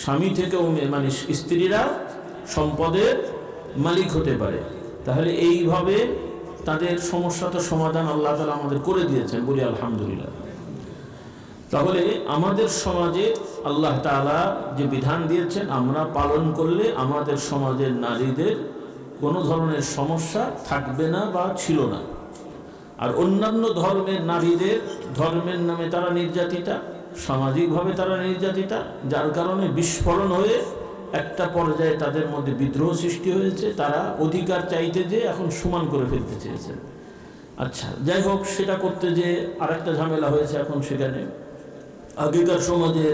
স্বামী থেকেও মানে স্ত্রীরা সম্পদের মালিক হতে পারে। তাহলে এইভাবে তাদের সমস্যা তো সমাধান আল্লাহ তাআলা আমাদের করে দিয়েছেন, বলি আলহামদুলিল্লাহ। তাহলে আমাদের সমাজে আল্লাহ তাআলা যে বিধান দিয়েছেন আমরা পালন করলে আমাদের সমাজের নারীদের কোনো ধরনের সমস্যা থাকবে না বা ছিল না। আর অন্যান্য ধর্মের নারীদের ধর্মের নামে তারা নির্যাতিতা, সামাজিকভাবে তারা নির্যাতিতা, যার কারণে বিস্ফোরণ হয়ে একটা পর্যায়ে তাদের মধ্যে বিদ্রোহ সৃষ্টি হয়েছে। তারা অধিকার চাইতে যে এখন সমান করে ফেলতে চেয়েছেন। আচ্ছা, যাই হোক, সেটা করতে যে আরেকটা ঝামেলা হয়েছে এখন সেখানে। আগেকার সমাজে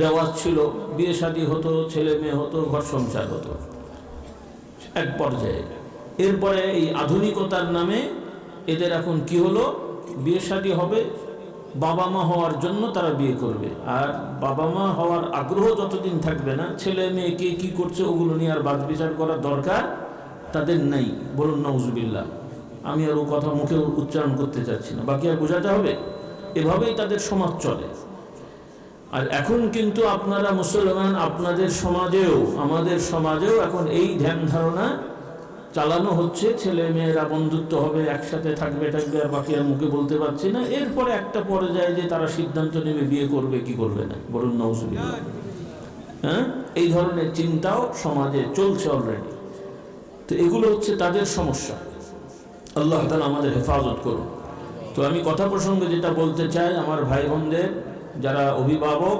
রেওয়াজ ছিল বিয়ে শাদী হতো, ছেলে মেয়ে হতো, ঘর সংসার হতো এক পর্যায়ে। এরপরে এই আধুনিকতার নামে এদের এখন কি হলো, বিয়ে শাদী হবে, বাবা মা হওয়ার জন্য তারা বিয়ে করবে। আর বাবা মা হওয়ার আগ্রহ যতদিন থাকবে না, ছেলে মেয়ে কে কী করছে ওগুলো নিয়ে আর বাদ বিচার করার দরকার তাদের নাই। বলুন নাউজুবিল্লাহ। আমি আর ও কথা মুখে উচ্চারণ করতে চাচ্ছি না, বাকি আর বোঝাতে হবে। এভাবেই তাদের সমাজ চলে। আর এখন কিন্তু আপনারা মুসলমান, আপনাদের সমাজেও আমাদের সমাজেও এখন এই ধ্যান ধারণা চালানো হচ্ছে, ছেলে মেয়েরা বন্ধুত্ব হবে, একসাথে থাকবে আর বাকি আর মুখে বলতে পারছি না। এরপরে একটা পর্যায়ে যে তারা সিদ্ধান্ত নেবে বিয়ে করবে কি করবে না। বলুন নাউজুবিল্লাহ। হ্যাঁ, এই ধরনের চিন্তাও সমাজে চলছে অলরেডি। তো এগুলো হচ্ছে তাদের সমস্যা। আল্লাহ তাআলা আমাদের হেফাজত করুন। তো আমি কথা প্রসঙ্গে যেটা বলতে চাই, আমার ভাই বোনদের যারা অভিভাবক,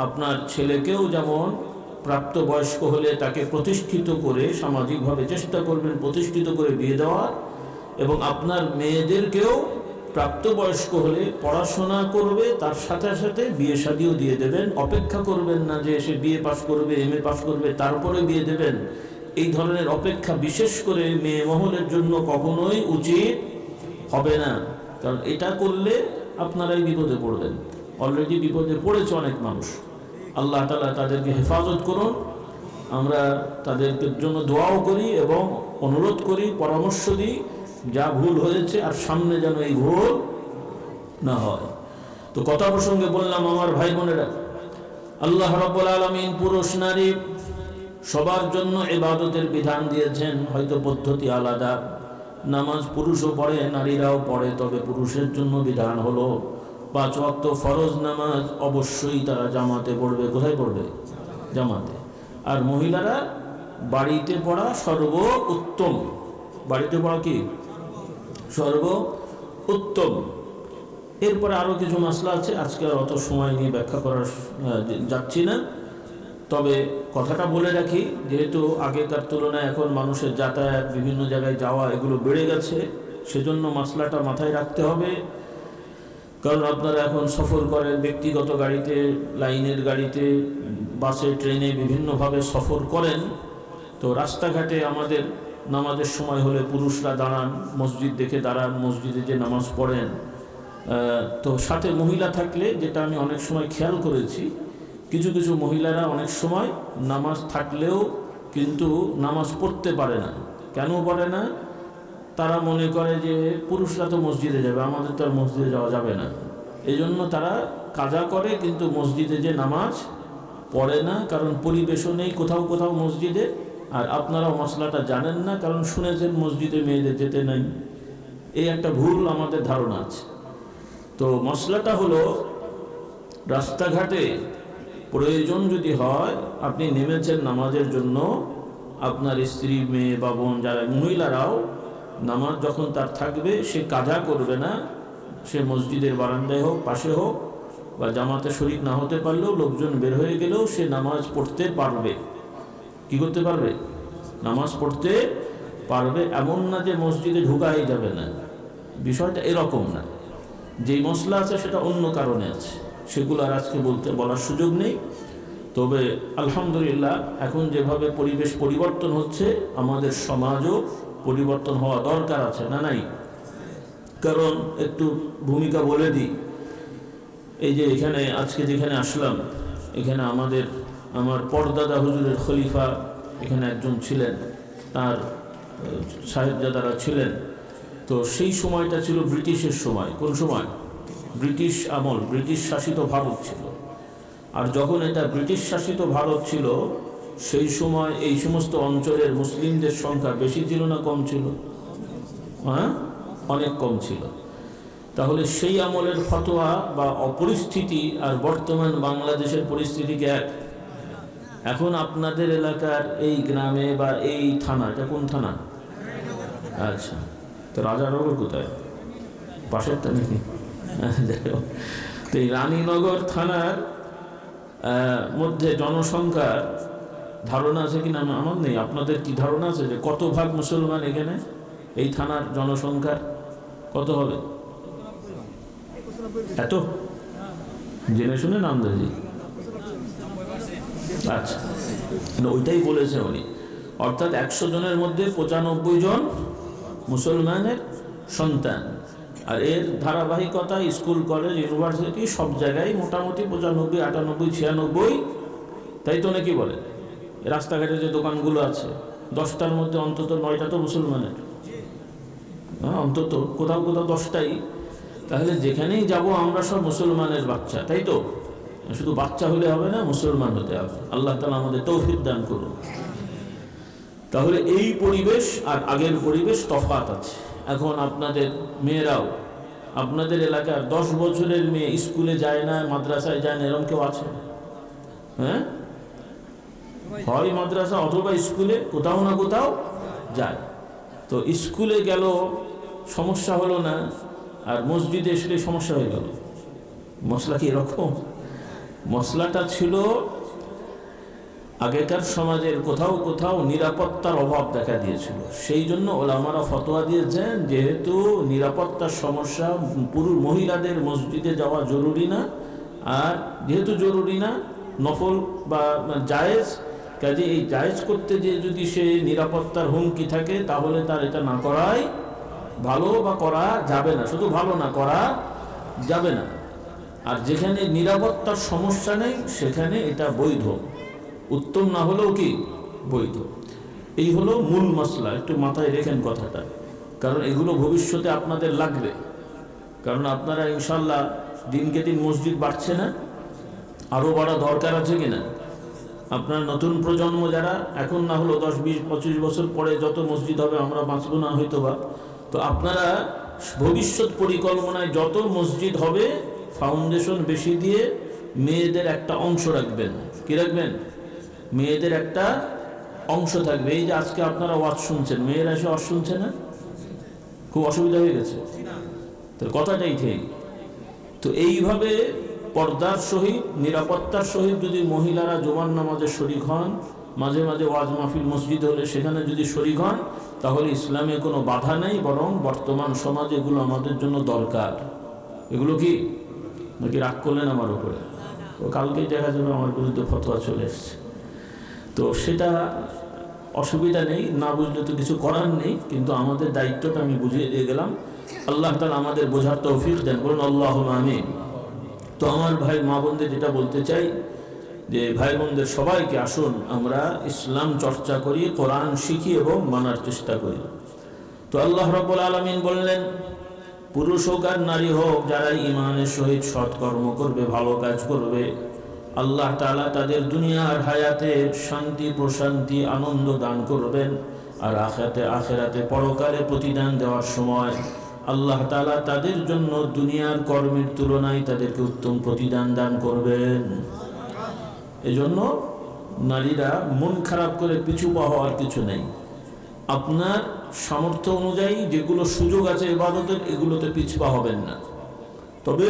আপনার ছেলেকেও যেমন প্রাপ্তবয়স্ক হলে তাকে প্রতিষ্ঠিত করে সামাজিকভাবে চেষ্টা করবেন প্রতিষ্ঠিত করে বিয়ে দেওয়ার, এবং আপনার মেয়েদেরকেও প্রাপ্তবয়স্ক হলে পড়াশোনা করবে, তার সাথে সাথে বিয়ে শাদিও দিয়ে দেবেন। অপেক্ষা করবেন না যে সে বিয়ে পাশ করবে, এমএ পাশ করবে তারপরে বিয়ে দেবেন। এই ধরনের অপেক্ষা বিশেষ করে মেয়ে মহলের জন্য কখনোই উচিত হবে না, কারণ এটা করলে আপনারাই বিপদে পড়বেন। অলরেডি বিপদে পড়েছে অনেক মানুষ। আল্লাহ তাআলা তাদেরকে হেফাজত করুন। আমরা তাদেরকে জন্য দোয়াও করি এবং অনুরোধ করি, পরামর্শ দিই, যা ভুল হয়েছে আর সামনে যেন এই ভুল না হয়। তো কথা প্রসঙ্গে বললাম, আমার ভাই বোনেরা, আল্লাহ রাব্বুল আলামিন পুরুষ নারী সবার জন্য ইবাদতের বিধান দিয়েছেন। হয়তো পদ্ধতি আলাদা, নামাজ পুরুষও পড়ে নারীরাও পড়ে, তবে পুরুষের জন্য বিধান হলো 5 ওয়াক্ত ফরজ নামাজ অবশ্যই তারা জামাতে পড়বে। কোথায় পড়বে? জামাতে। আর মহিলারা বাড়িতে পড়া সর্ব উত্তম। বাড়িতে পড়া কি সর্ব উত্তম। এরপরে আরও কিছু মাসলা আছে, আজকে আর অত সময় নিয়ে ব্যাখ্যা করার যাচ্ছি না। তবে কথাটা বলে রাখি, যেহেতু আগেকার তুলনায় এখন মানুষের যাতায়াত, বিভিন্ন জায়গায় যাওয়া এগুলো বেড়ে গেছে, সেজন্য মাসলাটা মাথায় রাখতে হবে। কারণ আপনারা এখন সফর করেন ব্যক্তিগত গাড়িতে, লাইনের গাড়িতে, বাসে, ট্রেনে, বিভিন্নভাবে সফর করেন। তো রাস্তাঘাটে আমাদের নামাজের সময় হলে পুরুষরা দাঁড়ান, মসজিদ দেখে দাঁড়ান, মসজিদে যে নামাজ পড়েন। তো সাথে মহিলা থাকলে, যেটা আমি অনেক সময় খেয়াল করেছি, কিছু কিছু মহিলারা অনেক সময় নামাজ থাকলেও কিন্তু নামাজ পড়তে পারে না। কেন পারে না? তারা মনে করে যে পুরুষরা তো মসজিদে যাবে, আমাদের তো আর মসজিদে যাওয়া যাবে না। এই জন্য তারা কাজা করে, কিন্তু মসজিদে যে নামাজ পড়ে না, কারণ পরিবেশও নেই কোথাও কোথাও মসজিদে। আর আপনারাও মশলাটা জানেন না, কারণ শুনেছেন মসজিদে মেয়েদের যেতে নাই। এই একটা ভুল আমাদের ধারণা আছে। তো মশলাটা হলো, রাস্তাঘাটে প্রয়োজন যদি হয়, আপনি নেমেছেন নামাজের জন্য, আপনার স্ত্রী, মেয়ে বা বোন যারা মহিলারাও নামাজ যখন তার থাকবে, সে কাজা করবে না। সে মসজিদের বারান্দায় হোক, পাশে হোক, বা জামাতে শরীক না হতে পারলেও লোকজন বের হয়ে গেলেও সে নামাজ পড়তে পারবে। কি করতে পারবে? নামাজ পড়তে পারবে। এমন না যে মসজিদে ঢুকাই যাবে না, বিষয়টা এরকম না। যেই মশলা আছে সেটা অন্য কারণে আছে, সেগুলো আর আজকে বলার সুযোগ নেই। তবে আলহামদুলিল্লাহ, এখন যেভাবে পরিবেশ পরিবর্তন হচ্ছে, আমাদের সমাজও পরিবর্তন হওয়া দরকার আছে, না নাই? কারণ একটু ভূমিকা বলে দিই। এই যে এখানে আজকে যেখানে আসলাম, এখানে আমার পরদাদা হুজুরের খলিফা এখানে একজন ছিলেন, তার সাহেবজাদারা ছিলেন। তো সেই সময়টা ছিল ব্রিটিশের সময়। কোন সময়? ব্রিটিশ আমল, ব্রিটিশ শাসিত ভারত ছিল। আর যখন এটা ব্রিটিশ শাসিত ভারত ছিল, সেই সময় এই সমস্ত অঞ্চলের মুসলিমদের সংখ্যা বেশি ছিল না কম ছিল? হ্যাঁ, অনেক কম ছিল। তাহলে সেই আমলের ফতোয়া বা অপরিস্থিতি আর বর্তমান বাংলাদেশের পরিস্থিতিকে এক। এখন আপনাদের এলাকার এই গ্রামে বা এই থানা, এটা কোন থানা? আচ্ছা, তো রাজানগর কোথায়? পাশেরটা নাকি? তো এই রানীনগর থানার মধ্যে জনসংখ্যার ধারণা আছে কিনা আমার নেই, আপনাদের কি ধারণা আছে যে কত ভাগ মুসলমান এখানে? এই থানার জনসংখ্যার কত হবে? এত জেনে শুনে নামদাজি। আচ্ছা, ওইটাই বলেছে উনি, অর্থাৎ 100 জনের মধ্যে 95 জন মুসলমানের সন্তান। আর এর ধারাবাহিকতা স্কুল, কলেজ, ইউনিভার্সিটি সব জায়গায় মোটামুটি 95, 98, 96, তাই তো নাকি বলে? রাস্তাঘাটে যে দোকানগুলো আছে 10টার মধ্যে অন্তত 9টা তো মুসলমানের, হ্যাঁ অন্তত কোথাও কোথাও 10টাই। তাহলে যেখানেই যাব আমরা সব মুসলমানের বাচ্চা, তাই তো? শুধু বাচ্চা হলে হবে না, মুসলমান হতে হবে। আল্লাহ তাআলা আমাদের তৌফিক দান করুন। তাহলে এই পরিবেশ আর আগের পরিবেশ তফাৎ আছে। এখন আপনাদের মেয়েরাও, আপনাদের এলাকার 10 বছরের মেয়ে স্কুলে যায় না, মাদ্রাসায় যায় না, এরকম কেউ আছে? হ্যাঁ, হয় মাদ্রাসা অথবা স্কুলে কোথাও না কোথাও যায়। তো স্কুলে গেল সমস্যা হলো না, আর মসজিদে এসলে সমস্যা হয়ে গেল। মশলা কি এরকম? মশলাটা ছিল আগেকার সমাজের কোথাও কোথাও নিরাপত্তার অভাব দেখা দিয়েছিল। সেই জন্য ওলামারা ফতোয়া দিয়েছেন, যেহেতু নিরাপত্তার সমস্যা, পুরুষ মহিলাদের মসজিদে যাওয়া জরুরি না, আর যেহেতু জরুরি না, নফল বা জায়েজ, কাজে এই জায়েজ করতে যে যদি সে নিরাপত্তার হুমকি থাকে তাহলে তার এটা না করাই ভালো, বা করা যাবে না। শুধু ভালো না, করা যাবে না। আর যেখানে নিরাপত্তার সমস্যা নেই সেখানে এটা বৈধ, উত্তম না হলেও কি বৈধ। এই হলো মূল মশলা, একটু মাথায় রেখেন কথাটা, কারণ এগুলো ভবিষ্যতে আপনাদের লাগবে। কারণ আপনারা ইনশাল্লাহ দিনকে দিন মসজিদ বাড়ছে না, আরও বাড়া দরকার আছে কিনা? আপনার নতুন প্রজন্ম যারা, এখন না হলো 10, 20, 25 বছর পরে যত মসজিদ হবে আমরা বাঁচব না হয়তো বা, তো আপনারা ভবিষ্যৎ পরিকল্পনায় যত মসজিদ হবে ফাউন্ডেশন বেশি দিয়ে মেয়েদের একটা অংশ রাখবেন। কি রাখবেন? মেয়েদের একটা অংশ থাকবে। এই যে আজকে আপনারা ওয়াজ শুনছেন, মেয়েরা এসে ওয়াজ শুনছে না, খুব অসুবিধা হয়ে গেছে তো কথাটাই ঠিক। তো এইভাবে পর্দার সহিত, নিরাপত্তার সহিত যদি মহিলারা জুমার নামাজে শরীক হন, মাঝে মাঝে ওয়াজ মাহফিল মসজিদ হলে সেখানে যদি শরীক হন, তাহলে ইসলামে কোনো বাধা নেই, বরং বর্তমান সমাজে এগুলো আমাদের জন্য দরকার। এগুলো কি নাকি রাগ করলেন আমার উপরে? ও কালকেই দেখা যাবে আমার বিরুদ্ধে ফতোয়া চলে এসছে, তো সেটা অসুবিধা নেই, না বুঝলে তো কিছু করার নেই, কিন্তু আমাদের দায়িত্বটা আমি বুঝিয়ে দিয়ে গেলাম। আল্লাহ তাআলা আমাদের বোঝার তৌফিক দেন, বলুন আল্লাহুম্মা আমিন। তো আমার ভাই মা বোনদের যেটা বলতে চাই, যে ভাই বোনদের সবাইকে আসুন আমরা ইসলাম চর্চা করি, কোরআন শিখি এবং মানার চেষ্টা করি। তো আল্লাহ রাব্বুল আলামিন বললেন, পুরুষ হোক আর নারী হোক, যারা ঈমানের সহিত সৎকর্ম করবে, ভালো কাজ করবে, আল্লাহ তাআলা তাদের দুনিয়ার হায়াতে শান্তি, প্রশান্তি, আনন্দ দান করবেন। আর আখিরাতে পরকালে প্রতিদান দেওয়ার সময় আল্লাহ তাআলা তাদের জন্য দুনিয়ার কর্মের তুলনায় তাদেরকে উত্তম প্রতিদান দান করবেন। এজন্য নারীরা মন খারাপ করে পিছু পা হওয়ার কিছু নেই। আপনার সামর্থ্য অনুযায়ী যেগুলো সুযোগ আছে ইবাদতের, এগুলোতে পিছপা হবেন না। তবে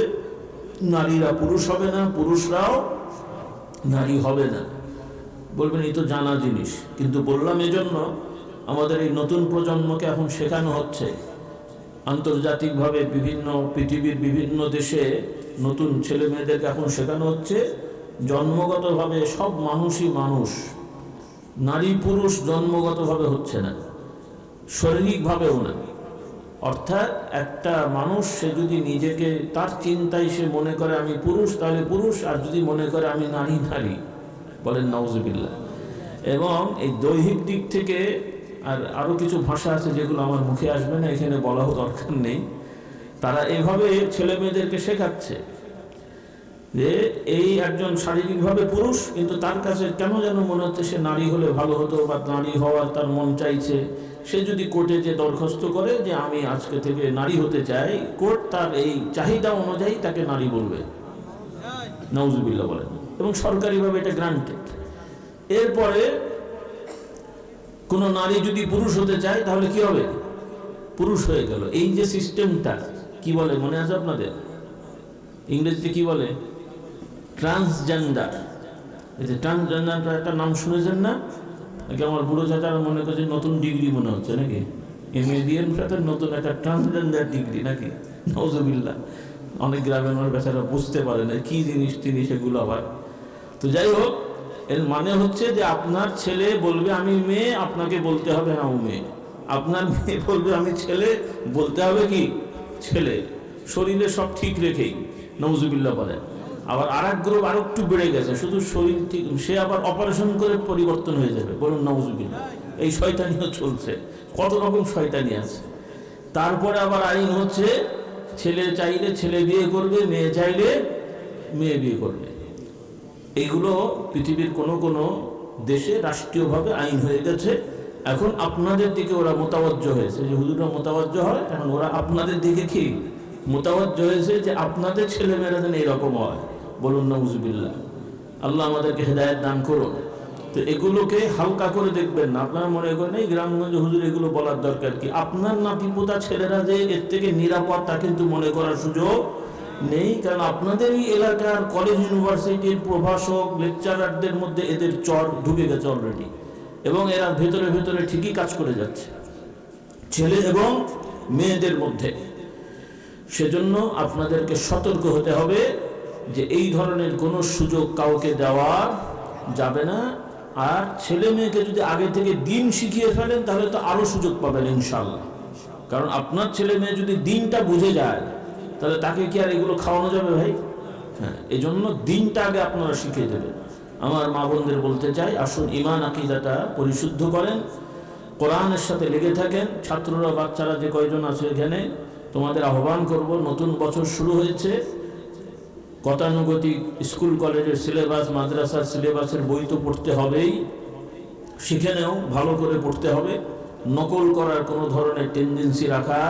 নারীরা পুরুষ হবে না, পুরুষরাও নারী হবে না। বলবেন এই তো জানা জিনিস, কিন্তু বললাম এজন্য আমাদের এই নতুন প্রজন্মকে এখন শেখানো হচ্ছে আন্তর্জাতিকভাবে, বিভিন্ন পৃথিবীর বিভিন্ন দেশে নতুন ছেলে মেয়েদেরকে এখন শেখানো হচ্ছে জন্মগতভাবে সব মানুষই মানুষ, নারী পুরুষ জন্মগতভাবে হচ্ছে না, শারীরিকভাবেও না। অর্থাৎ একটা মানুষ সে যদি নিজেকে তার চিন্তায় সে মনে করে আমি পুরুষ, তাহলে পুরুষ, আর যদি মনে করে আমি নারী, নারী। বলেন নাউজুবিল্লাহ। এবং এই দৈহিক দিক থেকে আরও কিছু ভাষা আছে যেগুলো আমার মুখে আসবে না, এখানে বলাও দরকার নেই। তারা এভাবে ছেলে মেয়েদেরকে শেখাচ্ছে যে এই একজন শারীরিকভাবে পুরুষ, কিন্তু তার কাছে কেন যেন মনে হচ্ছে সে নারী হলে ভালো হতো, বা নারী হওয়ার তার মন চাইছে। সে যদি কোর্টে যে দরখাস্ত করে যে আমি আজকে থেকে নারী হতে চাই, কোর্ট তার এই চাহিদা অনুযায়ী তাকে নারী বলবে, নাউজুবিল্লাহ বলেন, এবং সরকারিভাবে এটা গ্রান্টেড। এরপরে কোনো নারী যদি পুরুষ হতে চায় তাহলে কি হবে? পুরুষ হয়ে গেল। এই যে সিস্টেমটা কি বলে মনে আছে আপনাদের? ইংরেজিতে কি বলে? ট্রান্সজেন্ডার। এই যে ট্রান্সজেন্ডারটা একটা নাম শুনেছেন না? নাকি আমার বুড়ো চাচারা মনে করছে নতুন ডিগ্রি মনে হচ্ছে নাকি? MA দিয়ে সাথে নতুন একটা ট্রান্সজেন্ডার ডিগ্রি নাকি? নাউজুবিল্লাহ। অনেক গ্রামের মানুষ বেচারা বুঝতে পারে না কি জিনিস এগুলো আবার। তো যাই হোক, এর মানে হচ্ছে যে আপনার ছেলে বলবে আমি মেয়ে, আপনাকে বলতে হবে হ্যাঁ ও মেয়ে। আপনার মেয়ে বলবে আমি ছেলে, বলতে হবে কি ছেলে, শরীরে সব ঠিক রেখেই। নওজুবিল্লাহ বলেন। আবার আর এক গ্রুপ আর একটু বেড়ে গেছে, শুধু শরীর ঠিক, সে আবার অপারেশন করে পরিবর্তন হয়ে যাবে, বলুন নওজুবিল্লাহ। এই শয়তানিও চলছে, কত রকম শয়তানি আছে। তারপরে আবার আইন হচ্ছে ছেলে চাইলে ছেলে বিয়ে করবে, মেয়ে চাইলে মেয়ে বিয়ে করবে। এইগুলো পৃথিবীর কোনো দেশে রাষ্ট্রীয়ভাবে আইন হয়ে গেছে। এখন আপনাদের দিকে ওরা মোতাবজ্জ হয়েছে, যে হুজুররা মোতাবজ্জ হয়, এখন ওরা আপনাদের দিকে কি মোতাবজ্জ হয়েছে যে আপনাদের ছেলেমেয়েরা যেন এরকম হয়, বলুন নাউজুবিল্লাহ। আল্লাহ আমাদেরকে হেদায়েত দান করুন। তো এগুলোকে হালকা করে দেখবেন না। আপনারা মনে করেন এই গ্রামগঞ্জে হুজুর এগুলো বলার দরকার কি? আপনার নাতিপোতা ছেলেরা যে এর থেকে নিরাপদ তা কিন্তু মনে করার সুযোগ নেই, কারণ আপনাদের এই এলাকার কলেজ ইউনিভার্সিটির প্রভাষক লেকচারারদের মধ্যে এদের চর ঢুকে গেছে অলরেডি, এবং এরা ভেতরে ভেতরে ঠিকই কাজ করে যাচ্ছে ছেলে এবং মেয়েদের মধ্যে। সেজন্য আপনাদেরকে সতর্ক হতে হবে যে এই ধরনের কোনো সুযোগ কাউকে দেওয়া যাবে না। আর ছেলে মেয়েকে যদি আগে থেকে দিন শিখিয়ে ফেলেন তাহলে তো আরো সুযোগ পাবেন ইনশাআল্লাহ। কারণ আপনার ছেলে মেয়ে যদি দিনটা বুঝে যায় তাহলে তাকে কি আর এগুলো খাওয়ানো যাবে ভাই? হ্যাঁ, এই জন্য দিনটা আগে আপনারা শিখিয়ে দেবেন। আমার মা বোনদের বলতে চাই, আসুন ঈমান আকীদাটা পরিশুদ্ধ করেন, কোরআনের সাথে লেগে থাকেন। ছাত্ররা বাচ্চারা যে কয়জন আছে এখানে, তোমাদের আহ্বান করব, নতুন বছর শুরু হয়েছে, গতানুগতিক স্কুল কলেজের সিলেবাস, মাদ্রাসার সিলেবাসের বই তো পড়তে হবেই, শিখে নেও, ভালো করে পড়তে হবে। নকল করার কোনো ধরনের টেন্ডেন্সি রাখা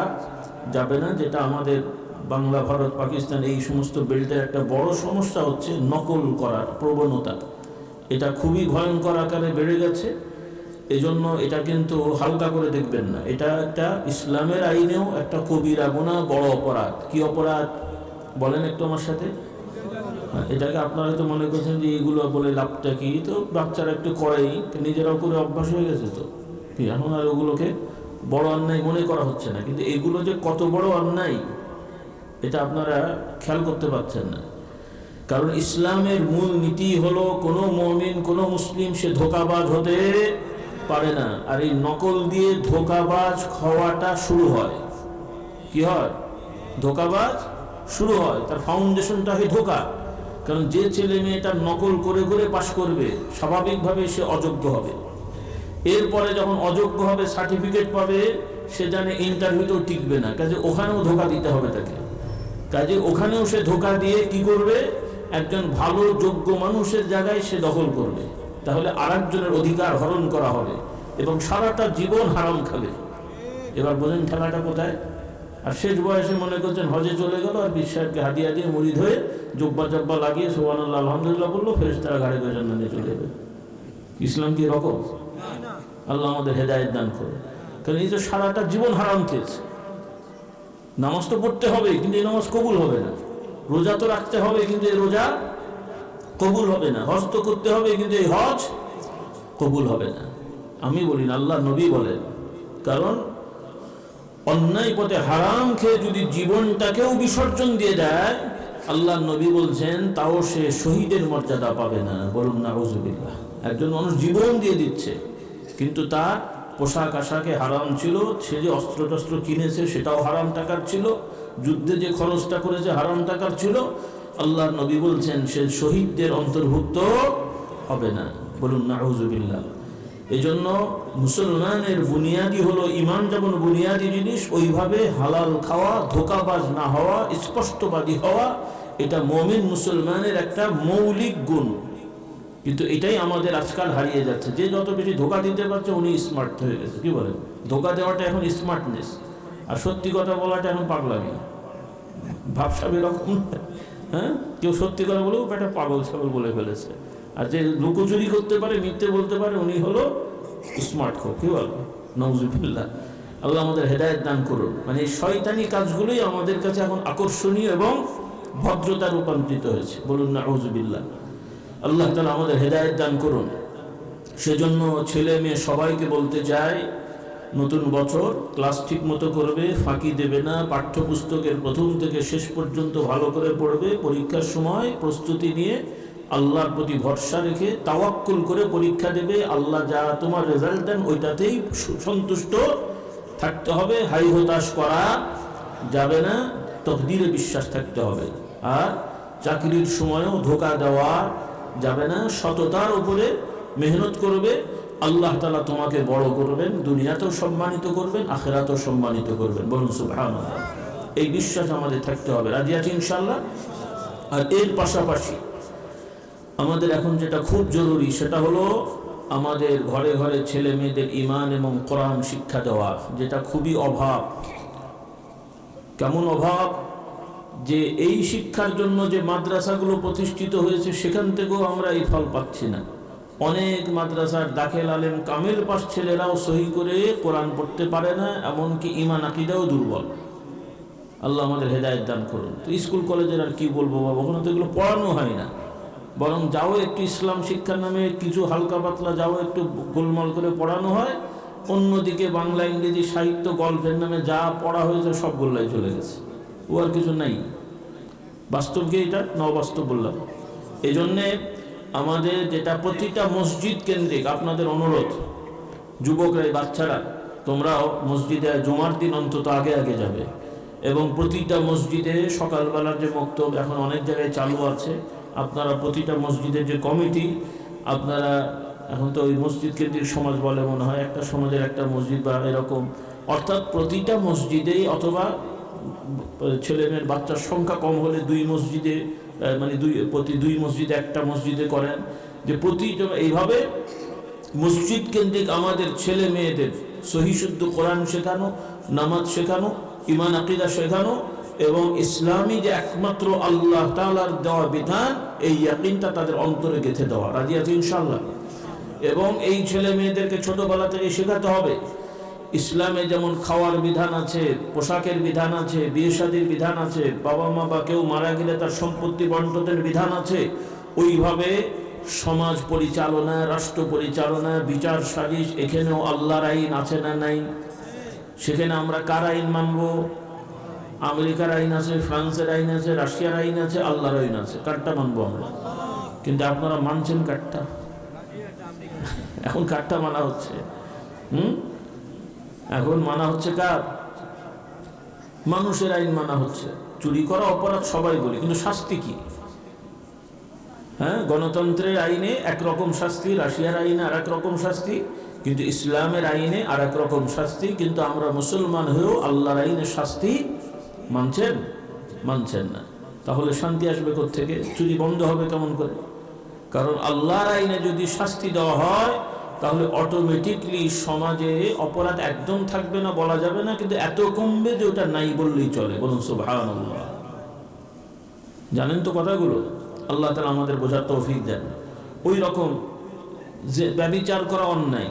যাবে না, যেটা আমাদের বাংলা, ভারত, পাকিস্তান এই সমস্ত বেল্টের একটা বড় সমস্যা হচ্ছে নকল করার প্রবণতা। এটা খুবই ভয়ঙ্কর আকারে বেড়ে গেছে। এজন্য এটা কিন্তু হালকা করে দেখবেন না। এটা একটা ইসলামের আইনেও একটা কবিরা গুনাহ, বড় অপরাধ। কি অপরাধ বলেন একটু আমার সাথে? এটাকে আপনারা হয়তো মনে করছেন যে এইগুলো বলে লাভটা কি, তো বাচ্চারা একটু করেই, নিজেরাও করে অভ্যাস হয়ে গেছে, তো কি এখন আর ওগুলোকে বড় অন্যায় মনে করা হচ্ছে না। কিন্তু এগুলো যে কত বড় অন্যায় এটা আপনারা খেয়াল করতে পারছেন না। কারণ ইসলামের মূল নীতি হলো কোনো মুমিন, কোনো মুসলিম সে ধোঁকাবাজ হতে পারে না। আর এই নকল দিয়ে ধোঁকাবাজ হওয়াটা শুরু হয়। কি হয়? ধোঁকাবাজ শুরু হয়, তার ফাউন্ডেশনটা হয় ধোঁকা। কারণ যে ছেলে মেয়েটা নকল করে করে পাশ করবে, স্বাভাবিকভাবে সে অযোগ্য হবে। এরপরে যখন অযোগ্য হবে, সার্টিফিকেট পাবে, সে জানে ইন্টারভিউতেও টিকবে না, কাজে ওখানেও ধোঁকা দিতে হবে তাকে। কাজে ওখানেও সে ধোঁকা দিয়ে কি করবে? একজন ভালো যোগ্য মানুষের জায়গায় সে দখল করবে, তাহলে আরেকজনের অধিকার হরণ করা হবে এবং সারাটা জীবন হারাম খাবে। এবার বোঝেন খেলাটা কোথায়? আর শেষ বয়সে মনে করছেন হজে চলে গেল, আর বিশ্বাসকে হাদিয়া দিয়ে মুড়ি ধরে জব্বা লাগিয়ে সুবহানাল্লাহ আলহামদুলিল্লাহ বললো, ফেরেশতারা ঘাড়ে করে জান্নাতে চলে যাবে। ইসলাম কি রকম? আল্লাহ আমাদের হেদায়েত দান করে। কারণ এই তো সারাটা জীবন হারাম খেয়েছে। নামাজ তো পড়তে হবে, কিন্তু এই নামাজ কবুল হবে না। রোজা তো রাখতে হবে, কিন্তু এই রোজা কবুল হবে না। হজ তো করতে হবে, কিন্তু এই হজ কবুল হবে না। আমি বলি না, আল্লাহ নবী বলেন। কারণ অন্যায় পথে হারাম খেয়ে যদি জীবনটাকেও বিসর্জন দিয়ে দেয়, আল্লাহ নবী বলছেন তাও সে শহীদের মর্যাদা পাবে না, বলুন নাউজুবিল্লাহ। একজন মানুষ জীবন দিয়ে দিচ্ছে, কিন্তু তার পোশাক আশাকে হারাম ছিল, সে যে অস্ত্র টস্ত্র কিনেছে সেটাও হারাম টাকার ছিল, যুদ্ধে যে খরচটা করেছে হারাম টাকার ছিল। আল্লাহ নবী বলছেন সে শহীদদের অন্তর্ভুক্ত হবে না, বলুন নাউজুবিল্লাহ। এই জন্য মুসলমানের বুনিয়াদি হলো ঈমান, যেমন বুনিয়াদি জিনিস, ওইভাবে হালাল খাওয়া, ধোঁকাবাজ না হওয়া, স্পষ্টবাদী হওয়া, এটা মুমিন মুসলমানের একটা মৌলিক গুণ। কিন্তু এটাই আমাদের আজকাল হারিয়ে যাচ্ছে। যে যত বেশি ধোঁকা দিতে পারছে উনি স্মার্ট হয়ে গেছে। কি বলেন? ধোঁকা দেওয়াটা এখন স্মার্টনেস, আর সত্যি কথা বলাটা এখন পাগলামি, ভাবসাব এরকম। হ্যাঁ, কেউ সত্যি কথা বলেও একটা পাগল ছাগল বলে ফেলেছে। আর যে লুকোচুরি করতে পারে, মিথ্যে বলতে পারে, উনি হলো স্মার্ট খো। কি বল? নাউজুবিল্লাহ। আল্লাহ আমাদের হেদায়েত দান করুন। মানে এই শয়তানি কাজগুলোই আমাদের কাছে এখন আকর্ষণীয় এবং ভদ্রতা রূপান্তরিত হয়েছে, বলুন নাউজুবিল্লাহ। আল্লাহ তাআলা আমাদের হেদায়েত দান করুন। সেজন্য ছেলে মেয়ে সবাইকে বলতে চাই, নতুন বছর ক্লাস ঠিক মতো করবে, ফাঁকি দেবে না, পাঠ্যপুস্তকের প্রথম থেকে শেষ পর্যন্ত ভালো করে পড়বে, পরীক্ষার সময় প্রস্তুতি নিয়ে আল্লাহর প্রতি ভরসা রেখে তাওয়াক্কুল করে পরীক্ষা দেবে। আল্লাহ যা তোমার রেজাল্ট দেন ওইটাতেই সন্তুষ্ট থাকতে হবে, হাই হতাশ করা যাবে না, তকদিরে বিশ্বাস থাকতে হবে। আর চাকরির সময়ও ধোঁকা দেওয়া যাবে না, সততার উপরে মেহনত করবে। আল্লাহ তাআলা তোমাকে বড় করবেন, দুনিয়াতেও সম্মানিত করবেন, আখিরাতেও সম্মানিত করবেন। বলুন সুবহানাল্লাহ। এই বিশ্বাস আমাদের থাকতে হবে। রাজি আছি ইনশাআল্লাহ? আর এর পাশাপাশি আমাদের এখন যেটা খুব জরুরি সেটা হলো আমাদের ঘরে ঘরে ছেলে মেয়েদের ঈমান এবং কোরআন শিক্ষা দেওয়া, যেটা খুবই অভাব। কেমন অভাব? যে এই শিক্ষার জন্য যে মাদ্রাসাগুলো প্রতিষ্ঠিত হয়েছে সেখান থেকেও আমরা এই ফল পাচ্ছি না। অনেক মাদ্রাসার দাখিল আলেম কামেল পাস ছেলেরাও সহি করে কোরআন পড়তে পারে না, এমনকি ঈমান আকীদাও দুর্বল। আল্লাহ আমাদের হেদায়েত দান করুন। তো স্কুল কলেজের আর কি বলবো বাবা, ওখানে তো এগুলো পড়ানো হয় না। বরং যাও একটু ইসলাম শিক্ষার নামে কিছু হালকা পাতলা যাও একটু গোলমাল করে পড়ানো হয়, অন্যদিকে বাংলা ইংরেজি সাহিত্য গল্পের নামে যা পড়া হয়েছে সব গোল্লায় চলে গেছে, ও আর কিছু নাই। বাস্তব কি এটা? না অবাস্তব বললাম? এই জন্যে আমাদের যেটা প্রতিটা মসজিদ কেন্দ্রিক আপনাদের অনুরোধ, যুবকরা বাচ্চারা তোমরাও মসজিদে জুমার দিন অন্তত আগে আগে যাবে, এবং প্রতিটা মসজিদে সকালবেলার যে মক্তব এখন অনেক জায়গায় চালু আছে, আপনারা প্রতিটা মসজিদের যে কমিটি আপনারা, এখন তো ওই মসজিদ কেন্দ্রিক সমাজ বলে মনে হয়, একটা সমাজের একটা মসজিদ বা এরকম, অর্থাৎ প্রতিটা মসজিদেই অথবা ছেলে মেয়ের বাচ্চার সংখ্যা কম হলে দুই মসজিদে, মানে প্রতি দুই মসজিদে একটা মসজিদে করেন, যে প্রতি এইভাবে মসজিদ কেন্দ্রিক আমাদের ছেলে মেয়েদের সহি শুদ্ধ কোরআন শেখানো, নামাজ শেখানো, ঈমান আকীদা শেখানো, এবং ইসলামী যে একমাত্র আল্লাহ তাআলার দেওয়া বিধান এই ইয়াকিনটা তাদের অন্তরে গেঁথে দেওয়া। রাজি আছে ইনশাআল্লাহ? এবং এই ছেলে মেয়েদেরকে ছোটবেলা থেকে শেখাতে হবে ইসলামে যেমন খাওয়ার বিধান আছে, পোশাকের বিধান আছে, বিয়ে শাদীর বিধান আছে, বাবা মা বা কেউ মারা গেলে তার সম্পত্তি বন্টনের বিধান আছে, ওইভাবে সমাজ পরিচালনা, রাষ্ট্র পরিচালনা, বিচার সালিশ, এখানেও আল্লাহর আইন আছে না নাই? সেখানে আমরা কার আইন মানব? আমেরিকার আইন আছে, ফ্রান্সের আইন আছে, রাশিয়ার আইন আছে, আল্লাহর আইন আছে, কারটা মানবো আমরা? কিন্তু আপনারা মানছেন কারটা? এখন কারটা মানা হচ্ছে? এখন মানা হচ্ছে কার? মানুষের আইন মানা হচ্ছে। চুরি করা অপরাধ সবাই বলি, কিন্তু শাস্তি কি? হ্যাঁ, গণতন্ত্রের আইনে একরকম শাস্তি, রাশিয়ার আইনে আর এক রকম শাস্তি, কিন্তু ইসলামের আইনে আর এক রকম শাস্তি। কিন্তু আমরা মুসলমান হয়েও আল্লাহর আইনে শাস্তি মানছেন না। তাহলে শান্তি আসবে কোত্থেকে? চুরি বন্ধ হবে কেমন করে? কারণ আল্লাহর আইনে যদি শাস্তি দেওয়া হয় তাহলে অটোমেটিকলি সমাজে অপরাধ একদম থাকবে না বলা যাবে না, কিন্তু এত কমবে যে ওটা নাই বললেই চলে। বলুন সুবহানাল্লাহ। জানেন তো কথাগুলো? আল্লাহ তাআলা আমাদের বোঝার তৌফিক দেন। ওই রকম যে ব্যভিচার করা অন্যায়,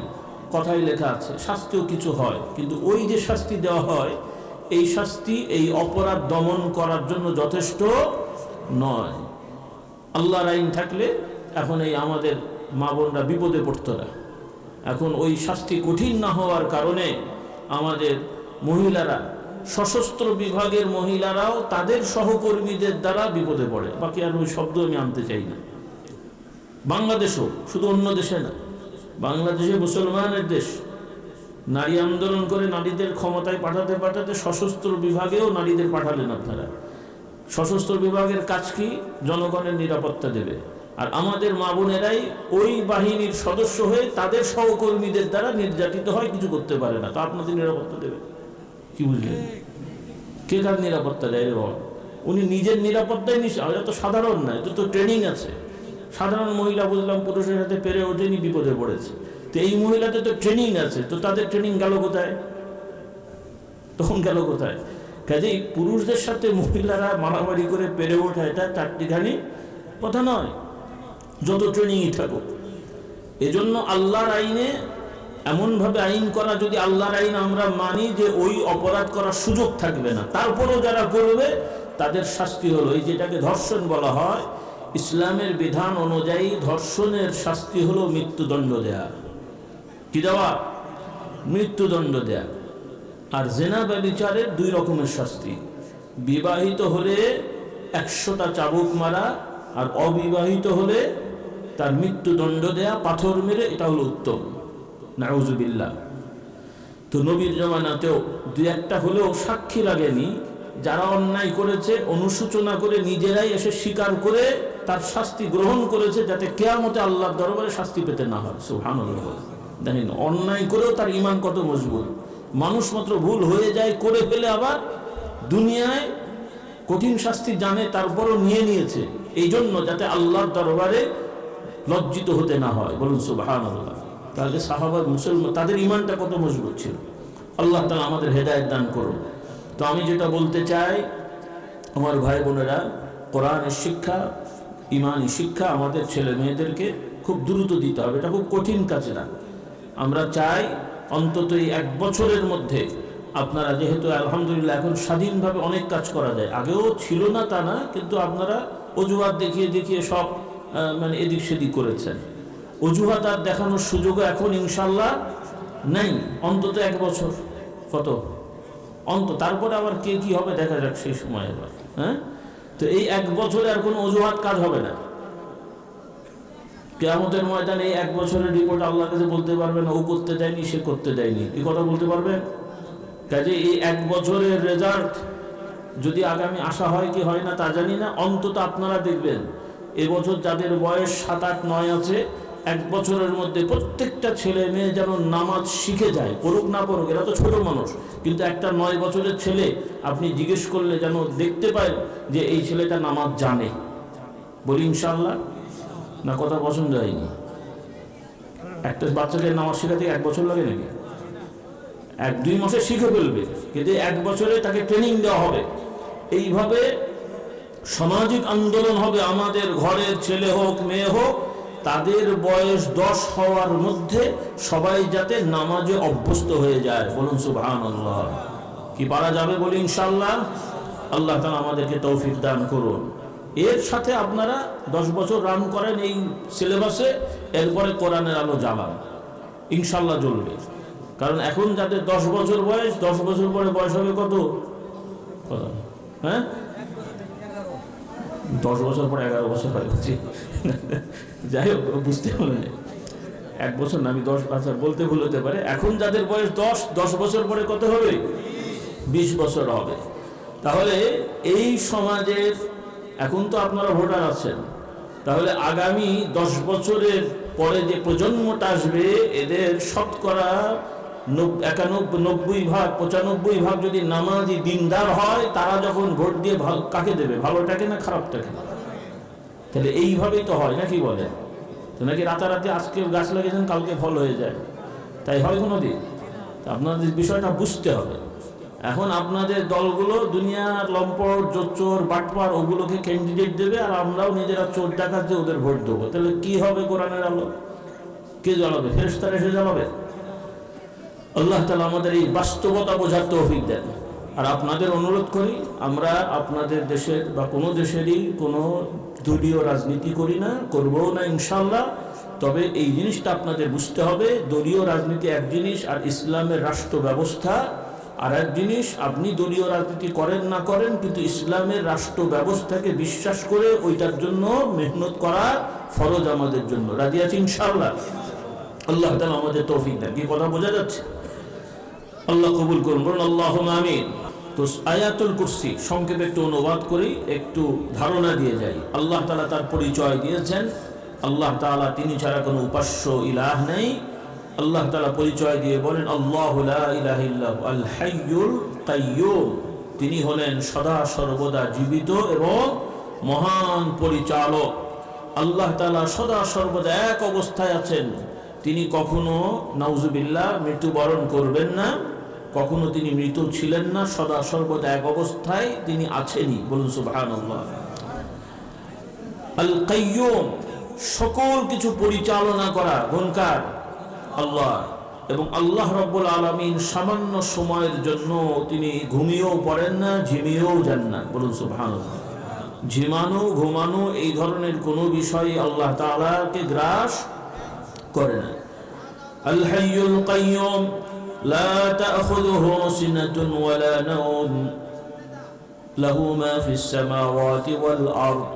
কথাই লেখা আছে, শাস্তিও কিছু হয়, কিন্তু ওই যে শাস্তি দেওয়া হয় এই শাস্তি এই অপরাধ দমন করার জন্য যথেষ্ট নয়। আল্লাহর আইন থাকলে এখন এই আমাদের মা বোনরা বিপদে পড়তো না। এখন ওই শাস্তি কঠিন না হওয়ার কারণে আমাদের মহিলারা, সশস্ত্র বিভাগের মহিলারাও তাদের সহকর্মীদের দ্বারা বিপদে পড়ে। বাকি আর ওই শব্দ আমি আনতে চাই না। বাংলাদেশও, শুধু অন্য দেশে না, বাংলাদেশে মুসলমানের দেশ, নারী আন্দোলন করে নারীদের ক্ষমতায় পাঠাতে পাঠাতে সশস্ত্র বিভাগেও নারীদের পাঠালেন আপনারা। সশস্ত্র বিভাগের কাজ কি? জনগণের নিরাপত্তা দেবে। আর আমাদের মা বোনেরাই ওই বাহিনীর সদস্য হয়ে তাদের সহকর্মীদের দ্বারা নির্যাতিত হয়, কিছু করতে পারে না। তো আপনাদের নিরাপত্তা দেবে কি? বুঝলেন? কে কার নিরাপত্তা দেয় রে বাবা? উনি নিজের নিরাপত্তাই এটা তো সাধারণ না, এটা তো ট্রেনিং আছে। সাধারণ মহিলা বুঝলাম পুরুষের সাথে পেরে ওঠেনি, বিপদে পড়েছে, তো এই মহিলাদের তো ট্রেনিং আছে, তো তাদের ট্রেনিং গেল কোথায়? তখন গেল কোথায়? কাজেই পুরুষদের সাথে মহিলারা মারামারি করে পেরে ওঠা এটা চারটিখানি কথা নয়, যত ট্রেনিংই থাকুক। এজন্য আল্লাহর আইনে এমনভাবে আইন করা, যদি আল্লাহর আইন আমরা মানি যে ওই অপরাধ করার সুযোগ থাকবে না, তারপরেও যারা করবে তাদের শাস্তি হলো এই যেটাকে ধর্ষণ বলা হয়। ইসলামের বিধান অনুযায়ী ধর্ষণের শাস্তি হলো মৃত্যুদণ্ড দেয়া। কি দেওয়া? মৃত্যুদণ্ড দেয়া। আর জেনা ব্যভিচারের 2 রকমের শাস্তি, বিবাহিত হলে 100টা চাবুক মারা, আর অবিবাহিত হলে তার মৃত্যুদণ্ড দেয়া, পাথর মেরে, এটা হলো উত্তম। নাউজুবিল্লাহ। তো নবীর জমানাতেও 2-1টা হলেও সাক্ষী লাগেনি, যারা অন্যায় করেছে অনুশোচনা করে নিজেরাই এসে স্বীকার করে তার শাস্তি গ্রহণ করেছে, যাতে কিয়ামতে আল্লাহর দরবারে শাস্তি পেতে না হয়। সুবহানাল্লাহ। দেখেন অন্যায় করেও তার ঈমান কত মজবুত। মানুষ মাত্র ভুল হয়ে যায়, করে ফেলে, আবার দুনিয়ায় কঠিন শাস্তি জানে তারপরও নিয়েছে, এই জন্য যাতে আল্লাহর দরবারে লজ্জিত হতে না হয়। বলুন সুবহানাল্লাহ। তাহলে সাহাবা মুসলমান তাদের ঈমানটা কত মজবুত ছিল। আল্লাহ তাআলা আমাদের হেদায়েত দান করুন। তো আমি যেটা বলতে চাই, আমার ভাই বোনেরা, কোরআনের শিক্ষা, ঈমানি শিক্ষা আমাদের ছেলে মেয়েদেরকে খুব দ্রুত দিতে হবে। এটা খুব কঠিন কাজ না। আমরা চাই অন্তত এই 1 বছরের মধ্যে আপনারা, যেহেতু আলহামদুলিল্লাহ এখন স্বাধীনভাবে অনেক কাজ করা যায়, আগেও ছিল না তা না, কিন্তু আপনারা অজুহাত দেখিয়ে দেখিয়ে সব মানে এদিক সেদিক করেছেন। অজুহাত আর দেখানোর সুযোগও এখন ইনশাল্লাহ নেই। অন্তত 1 বছর, কত তারপরে আবার কে কি হবে দেখা যাক সেই সময় আবার। হ্যাঁ, তো এই 1 বছরে আর কোনো অজুহাত কাজ হবে না। কিয়ামতের ময়দানে এই 1 বছরের রিপোর্ট আল্লাহর কাছে বলতে পারবেন ও করতে দেয়নি, সে করতে দেয়নি, এই কথা বলতে পারবেন? কাজে এই 1 বছরের রেজাল্ট যদি আগামী আশা হয় কি হয় না তা জানি না, অন্তত আপনারা দেখবেন এবছর যাদের বয়স 7, 8, 9 আছে, 1 বছরের মধ্যে প্রত্যেকটা ছেলে মেয়ে যেন নামাজ শিখে যায়, পড়ুক না পড়ুক, এরা তো ছোট মানুষ, কিন্তু একটা 9 বছরের ছেলে আপনি জিজ্ঞেস করলে যেন দেখতে পায় যে এই ছেলেটা নামাজ জানে। বলি ইনশাআল্লাহ। না কথা পছন্দ হয়নি? একটা বাচ্চাকে নামাজ শেখাতে 1 বছর লাগে নাকি? 1-2 মাসে শিখে ফেলবে, কিন্তু 1 বছরে তাকে ট্রেনিং দেওয়া হবে। এইভাবে সামাজিক আন্দোলন হবে, আমাদের ঘরের ছেলে হোক মেয়ে হোক, তাদের বয়স 10 হওয়ার মধ্যে সবাই যাতে নামাজে অভ্যস্ত হয়ে যায়। বলুন সুবহানাল্লাহ। কি পারা যাবে? বলি ইনশাআল্লাহ। আল্লাহ তাআলা আমাদেরকে তৌফিক দান করুন। এর সাথে আপনারা 10 বছর রান করেন এই সিলেবাসে, এরপরে কোরআনের আলো জ্বালান, ইনশাআল্লাহ জ্বলবে। কারণ এখন যাদের 10 বছর বয়স, 10 বছর পরে বয়স হবে কত? হ্যাঁ, 10 বছর পরে 11 বছর হয়েছে। যাই হোক, বুঝতে হলো না, 1 বছর না, আমি 10 বছর বলতে ভুল হতে পারে। এখন যাদের বয়স 10 বছর পরে কত হবে? 20 বছর হবে। তাহলে এই সমাজের, এখন তো আপনারা ভোটার আছেন, তাহলে আগামী 10 বছরের পরে যে প্রজন্মটা আসবে, এদের শতকরা 91 ভাগ 95 ভাগ যদি নামাজি দিনদার হয়, তারা যখন ভোট দিয়ে কাকে দেবে? ভালোটাকে না খারাপটাকে? তাহলে এইভাবেই তো হয়, নাকি বলে? তো নাকি রাতারাতি আজকে গাছ লাগিয়েছেন কালকে ফল হয়ে যায়, তাই হয় কোনোদিন? আপনাদের বিষয়টা বুঝতে হবে। এখন আপনাদের দলগুলো দুনিয়ার লম্পট, জোচ্চোর, বাটপার, ওগুলোকে ক্যান্ডিডেট দেবে, আর আমরাও নিজেরা চোর ডাকাত দিয়ে ওদের ভোট দেবো। তাহলে কি হবে? কোরআনের আলো কে জ্বালাবে? ফেরেশতারা এসে জ্বালাবে? আল্লাহ তাআলা আমাদের এই বাস্তবতা বোঝার তৌফিক দেন। আর আপনাদের অনুরোধ করি, আমরা আপনাদের দেশের বা কোনো দেশেরই কোনো দলীয় রাজনীতি করি না, করবও না ইনশাআল্লাহ। তবে এই জিনিসটা আপনাদের বুঝতে হবে, দলীয় রাজনীতি এক জিনিস, আর ইসলামের রাষ্ট্র ব্যবস্থা আর এক জিনিস। আপনি দলীয় রাজনীতি করেন না করেন, কিন্তু ইসলামের রাষ্ট্র ব্যবস্থাকে বিশ্বাস করে ওইটার জন্য মেহনত করা ফরজ আমাদের জন্য। রাজি আছি ইনশাআল্লাহ? আল্লাহ তাআলা আমাদের তৌফিক দেন। কি কথা বোঝা যাচ্ছে? আল্লাহ কবুল করুন, বলুন আল্লাহুম্মা আমিন। তো আয়াতুল কুরসি সংক্ষেপে একটু অনুবাদ করি, একটু ধারণা দিয়ে যাই। আল্লাহ তাআলা তার পরিচয় দিয়েছেন। আল্লাহ তাআলা, তিনি ছাড়া কোনো উপাস্য ইলাহ নেই। আল্লাহ তাআলা পরিচয় দিয়ে বলেন, আল্লাহু লা ইলাহা ইল্লাহু আল হাইয়ুল কাইয়্যুম। তিনি হলেন সদা সর্বদা জীবিত এবং মহান পরিচালক। আল্লাহ তাআলা সদা সর্বদা এক অবস্থায় আছেন। তিনি কখনো নাউজুবিল্লাহ মৃত্যুবরণ করবেন না, কখনো তিনি মৃত ছিলেন না, সদা সর্বদা এক অবস্থায় তিনি আছেনই। বলুন সুবহানাল্লাহ। আল কাইয়্যুম, সকল কিছু পরিচালনা করা গুণকার আল্লাহ। এবং আল্লাহ রাব্বুল আলামিন সামান্য সময়ের জন্য তিনি ঘুমিয়েও পড়েন না, ঝিমিয়েও যান না। বলুন সুবহানাল্লাহ। ঝিমানো, ঘুমানো এই ধরনের কোনো বিষয় আল্লাহ তাআলাকে গ্রাস করে না। আল হাইয়ুল কাইয়্যুম, لا تأخذه سنة ولا نوم له ما في السماوات والأرض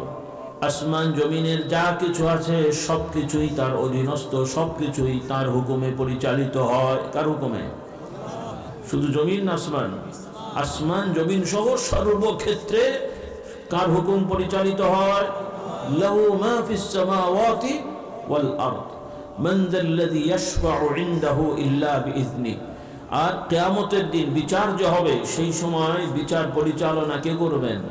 আসমান জমিনের যা কিছু আছে সবকিছুই তার অধীনস্থ, সবকিছুই তার হুকুমে পরিচালিত হয়। কার হুকুমে? শুধু জমিন না, আসমান, আসমান জমিন সহ সর্বক্ষেত্রে কার হুকুম পরিচালিত হয়? লাহু মা ফিস সামাওয়াতি ওয়াল আরদ মান যাল্লাযী ইয়াশফাউ ইনদাহু ইল্লা বিইذনি। আর কিয়ামতের দিন বিচার যে হবে, সেই সময় বিচার পরিচালনা কে করবেন?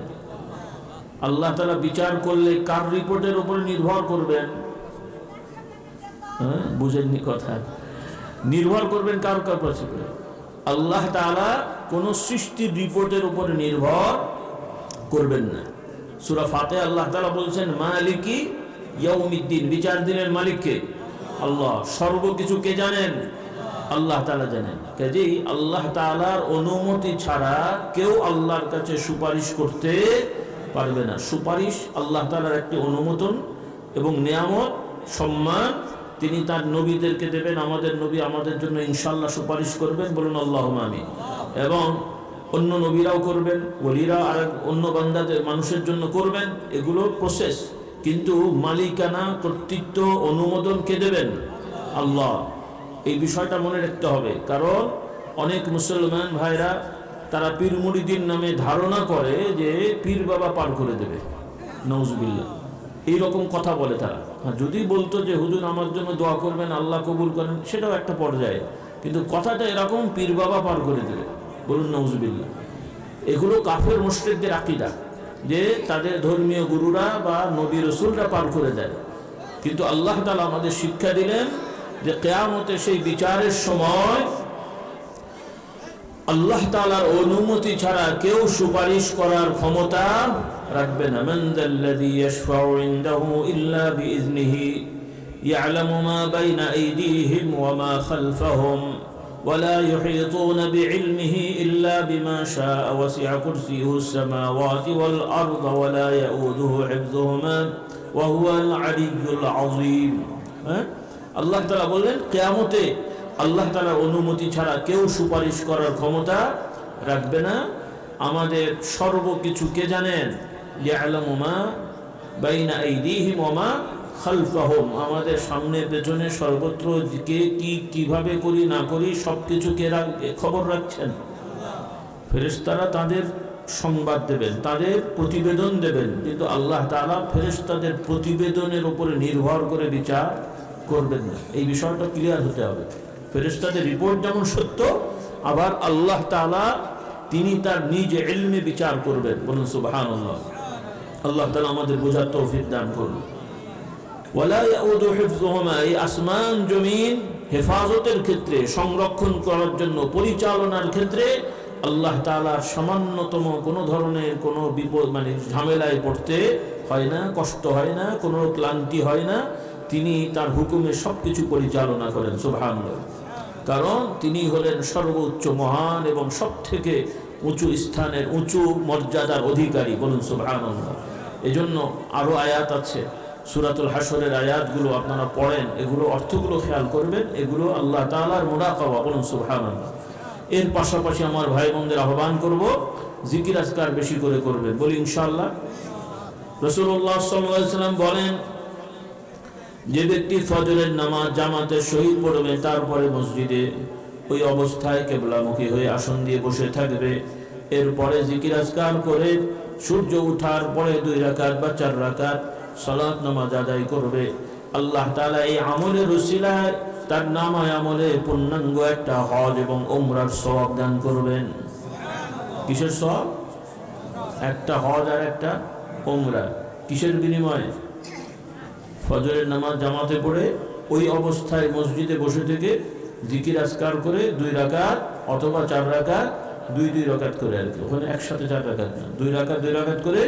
আল্লাহ তাআলা বিচার করলে কার রিপোর্টের উপর নির্ভর করবেন? বুঝেননি কথা? নির্ভর করবেন কার কাছে? আল্লাহ তাআলা কোন সৃষ্টির রিপোর্টের উপর নির্ভর করবেন না। সূরা ফাতিহা আল্লাহ তাআলা বলছেন মালিকি ইয়াউমিদ্দিন, বিচার দিনের মালিক কে? আল্লাহ। সর্বকিছু কে জানেন? আল্লাহ তাআলা জানেন। কাজেই আল্লাহ তাআলার অনুমতি ছাড়া কেউ আল্লাহর কাছে সুপারিশ করতে পারবে না। সুপারিশ আল্লাহ তাআলার একটি অনুমোদন এবং নিয়ামত, সম্মান। তিনি তার নবীদেরকে দেবেন। আমাদের নবী আমাদের জন্য ইনশাআল্লাহ সুপারিশ করবেন, বলুন আল্লাহুম্মা আমিন। এবং অন্য নবীরাও করবেন, ওলিরা আর অন্য বান্দাদের মানুষের জন্য করবেন। এগুলো প্রসেস, কিন্তু মালিকানা, কর্তৃত্ব, অনুমোদন কে দেবেন? আল্লাহ। এই বিষয়টা মনে রাখতে হবে, কারণ অনেক মুসলমান ভাইরা তারা পীর মুরিদিন নামে ধারণা করে যে পীর বাবা পার করে দেবে। নাউজুবিল্লাহ, এইরকম কথা বলে তারা। যদি বলতো যে হুজুর আমার জন্য দোয়া করবেন, আল্লাহ কবুল করেন, সেটাও একটা পর্যায়ে, কিন্তু কথাটা এরকম পীর বাবা পার করে দেবে, বলুন নাউজুবিল্লাহ। এগুলো কাফের মুশরিকদের আকীদা, যে তাদের ধর্মীয় গুরুরা বা নবী রাসূলরা পার করে দেয়। কিন্তু আল্লাহ তাআলা আমাদের শিক্ষা দিলেন যে কিয়ামতে সেই বিচারের সময় আল্লাহ তাআলার অনুমতি ছাড়া কেউ সুপারিশ করার ক্ষমতা রাখবে না। মান যাল্লাযী ইয়াশফাউ ইনদাহু ইল্লা বিইذনিহি ইয়ালামু মা বাইনা আইদিহিম ওয়া মা খালফাহুম ওয়া লা ইউহীতুনা বিইলমিহি ইল্লা বিমা শাআ ওয়াসি'a কুরসিয়ুহুস সামাওয়াতি ওয়াল আরদা ওয়া লা ইয়াউদুহু হিফযুহুমা ওয়া হুয়াল আলিয়্যুল আযীম। আল্লাহ তাআলা বললেন কিয়ামতে আল্লাহ তাআলার অনুমতি ছাড়া কেউ সুপারিশ করার ক্ষমতা রাখবে না। আমাদের সর্বকিছু কে জানেন? ইয়ালামু মা বাইনা আইদিহিম ওয়া মা খালফাহুম, আমাদের সামনে পেছনে সর্বত্র কে কি কিভাবে করি না করি সবকিছু কে খবর রাখছেন? ফেরেশতারা তাদের সংবাদ দেবেন, তাদের প্রতিবেদন দেবেন, কিন্তু আল্লাহ তাআলা ফেরেশতাদের প্রতিবেদনের উপরে নির্ভর করে বিচার করবেন না। এই বিষয়টা ক্লিয়ার হতে হবে। ফেরেশতাদের রিপোর্ট যেমন সত্য, আবার আল্লাহ তাআলা তিনি তার নিজ ইলমে বিচার করবেন, বলুন সুবহানাল্লাহ। আল্লাহ তাআলা আমাদের বোঝার তৌফিক দান করুন। ওয়ালা ইয়াউদু হিফযুহুমা, এই আসমান জমিন হেফাজতের ক্ষেত্রে, সংরক্ষণ করার জন্য, পরিচালনার ক্ষেত্রে আল্লাহ তাআলার সামান্যতম কোনো ধরনের কোনো বিপদ ঝামেলায় পড়তে হয় না, কষ্ট হয় না, কোনো ক্লান্তি হয় না। তিনি তার হুকুমে সবকিছু পরিচালনা করেন, সুবহানাল্লাহ। কারণ তিনি হলেন সর্বোচ্চ মহান এবং সবথেকে উঁচু স্থানের, উঁচু মর্যাদার অধিকারী, বলুন সুবহানাল্লাহ। এজন্য আরো আয়াত আছে, সূরাতুল হাশরের আয়াতগুলো আপনারা পড়েন, এগুলো অর্থগুলো খেয়াল করবেন, এগুলো আল্লাহ তাআলার মুরাকাবা, বলুন সুবহানাল্লাহ। এর পাশাপাশি আমার ভাই বোনদের আহ্বান করব, জিকির আজকার বেশি করে করবেন, বলি ইনশাআল্লাহ। রাসূলুল্লাহ সাল্লাল্লাহু আলাইহি ওয়াসাল্লাম বলেন, যে ব্যক্তি ফজরের নামাজ জামাতের সহিত পড়বে, তারপরে মসজিদে ওই অবস্থায় কিবলামুখী হয়ে আসন দিয়ে বসে থাকবে, এরপরে জিকির আজকার করে সূর্য ওঠার পরে 2 রাকাত বা 4 রাকাত সালাত নামাজ আদায় করবে, আল্লাহ তাআলা এই আমলের উসিলায় তার নামায় আমলে পূর্ণাঙ্গ একটা হজ এবং উমরার সওয়াব দান করবেন। কিসের সওয়াব? একটা হজ আর একটা উমরা। কিসের বিনিময়ে? ফজরের নামাজ জামাতে পড়ে ওই অবস্থায় মসজিদে বসে থেকে জিকির আজকার করে 2 রাকাত অথবা 4 রাকাত, 2 রাকাত করে আর কি, ওখানে একসাথে 4 রাকাত না, 2 রাকাত করে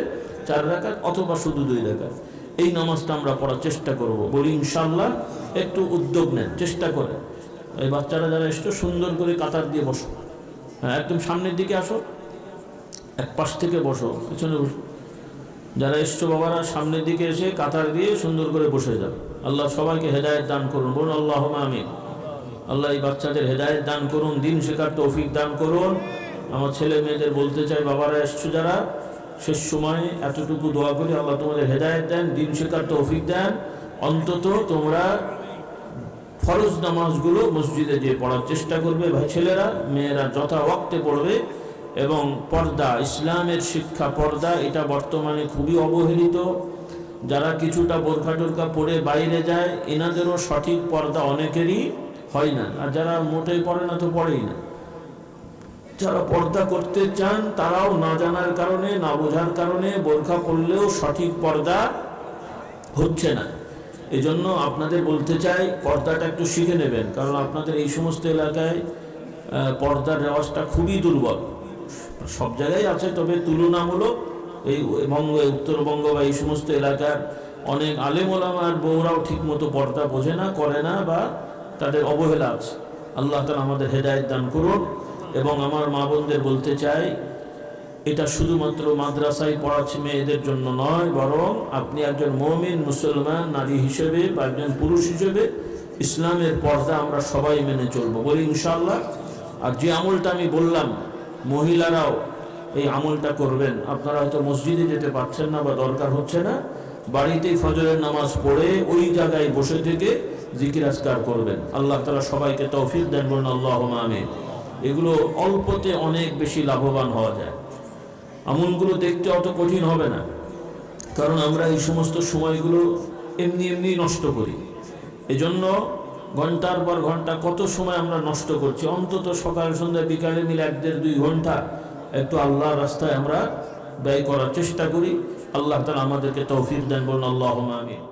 4 রাকাত অথবা শুধু 2 রাকাত। এই নামাজটা আমরা পড়ার চেষ্টা করব, বলি ইনশাআল্লাহ। একটু উদ্যোগ নেন, চেষ্টা করে। এই বাচ্চারা যারা এসছো সুন্দর করে কাতার দিয়ে বসো, হ্যাঁ একদম সামনের দিকে আসো, এক পাশ থেকে বসো, পিছনে বসো। যারা এসছো বাবারা সামনের দিকে এসে কাতার দিয়ে সুন্দর করে বসে যাও। আল্লাহ সবাইকে হেদায়েত দান করুন, বলুন আল্লাহুম্মা আমিন। আল্লাহ এই বাচ্চাদের হেদায়েত দান করুন, দিন শেখার তৌফিক দান করুন। আমার ছেলে মেয়েদের বলতে চাই, বাবারা এসছো যারা, শেষ সময় এতটুকু দোয়া করি আল্লাহ তোমাদের হেদায়েত দেন, দিন শেখার তৌফিক দেন। অন্তত তোমরা ফরজ নামাজগুলো মসজিদে যেয়ে পড়ার চেষ্টা করবে ভাই ছেলেরা, মেয়েরা যথা ওয়াক্তে পড়বে। এবং পর্দা, ইসলামের শিক্ষা পর্দা, এটা বর্তমানে খুবই অবহেলিত। যারা কিছুটা বোরখা টোরখা পরে বাইরে যায়, এনাদেরও সঠিক পর্দা অনেকেরই হয় না, আর যারা মোটেই পড়ে না তো পড়েই না। যারা পর্দা করতে চান তারাও না জানার কারণে, না বোঝার কারণে বোরখা পরলেও সঠিক পর্দা হচ্ছে না। এজন্য আপনাদের বলতে চাই, পর্দাটা একটু শিখে নেবেন, কারণ আপনাদের এই সমস্ত এলাকায় পর্দার রেওয়াজটা খুবই দুর্বল। সব জায়গায় আছে, তবে তুলনামূলক এই উত্তরবঙ্গ বা এই সমস্ত এলাকার অনেক আলেম ওলামার বউরাও ঠিক মতো পর্দা বোঝে না, করে না, বা তাদের অবহেলা আছে। আল্লাহ তাআলা আমাদের হেদায়েত দান করুন। এবং আমার মা বোনদের বলতে চাই, এটা শুধুমাত্র মাদ্রাসায় পড়াচ্ছে মেয়েদের জন্য নয়, বরং আপনি একজন মুমিন মুসলমান নারী হিসেবে বা একজন পুরুষ হিসেবে ইসলামের পর্দা আমরা সবাই মেনে চলবো, বলি ইনশাআল্লাহ। আর যে আমলটা আমি বললাম, মহিলারাও এই আমলটা করবেন। আপনারা হয়তো মসজিদে যেতে পারছেন না বা দরকার হচ্ছে না, বাড়িতেই ফজরের নামাজ পড়ে ওই জায়গায় বসে থেকে জিকির আজকার করবেন। আল্লাহ তাআলা সবাইকে তৌফিক দেন, বলুন আল্লাহুম্মা আমিন। এগুলো অল্পতে অনেক বেশি লাভবান হওয়া যায়। আমলগুলো দেখতে অত কঠিন হবে না, কারণ আমরা এই সমস্ত সময়গুলো এমনি এমনি নষ্ট করি। এজন্য ঘন্টার পর ঘন্টা কত সময় আমরা নষ্ট করছি, অন্তত সকাল সন্ধ্যা বিকালে মিলে 1-1.5-2 ঘন্টা একটু আল্লাহর রাস্তায় আমরা ব্যয় করার চেষ্টা করি। আল্লাহ তাআলা আমাদেরকে তৌফিক দেন, বলুন আল্লাহুম্মা আমিন।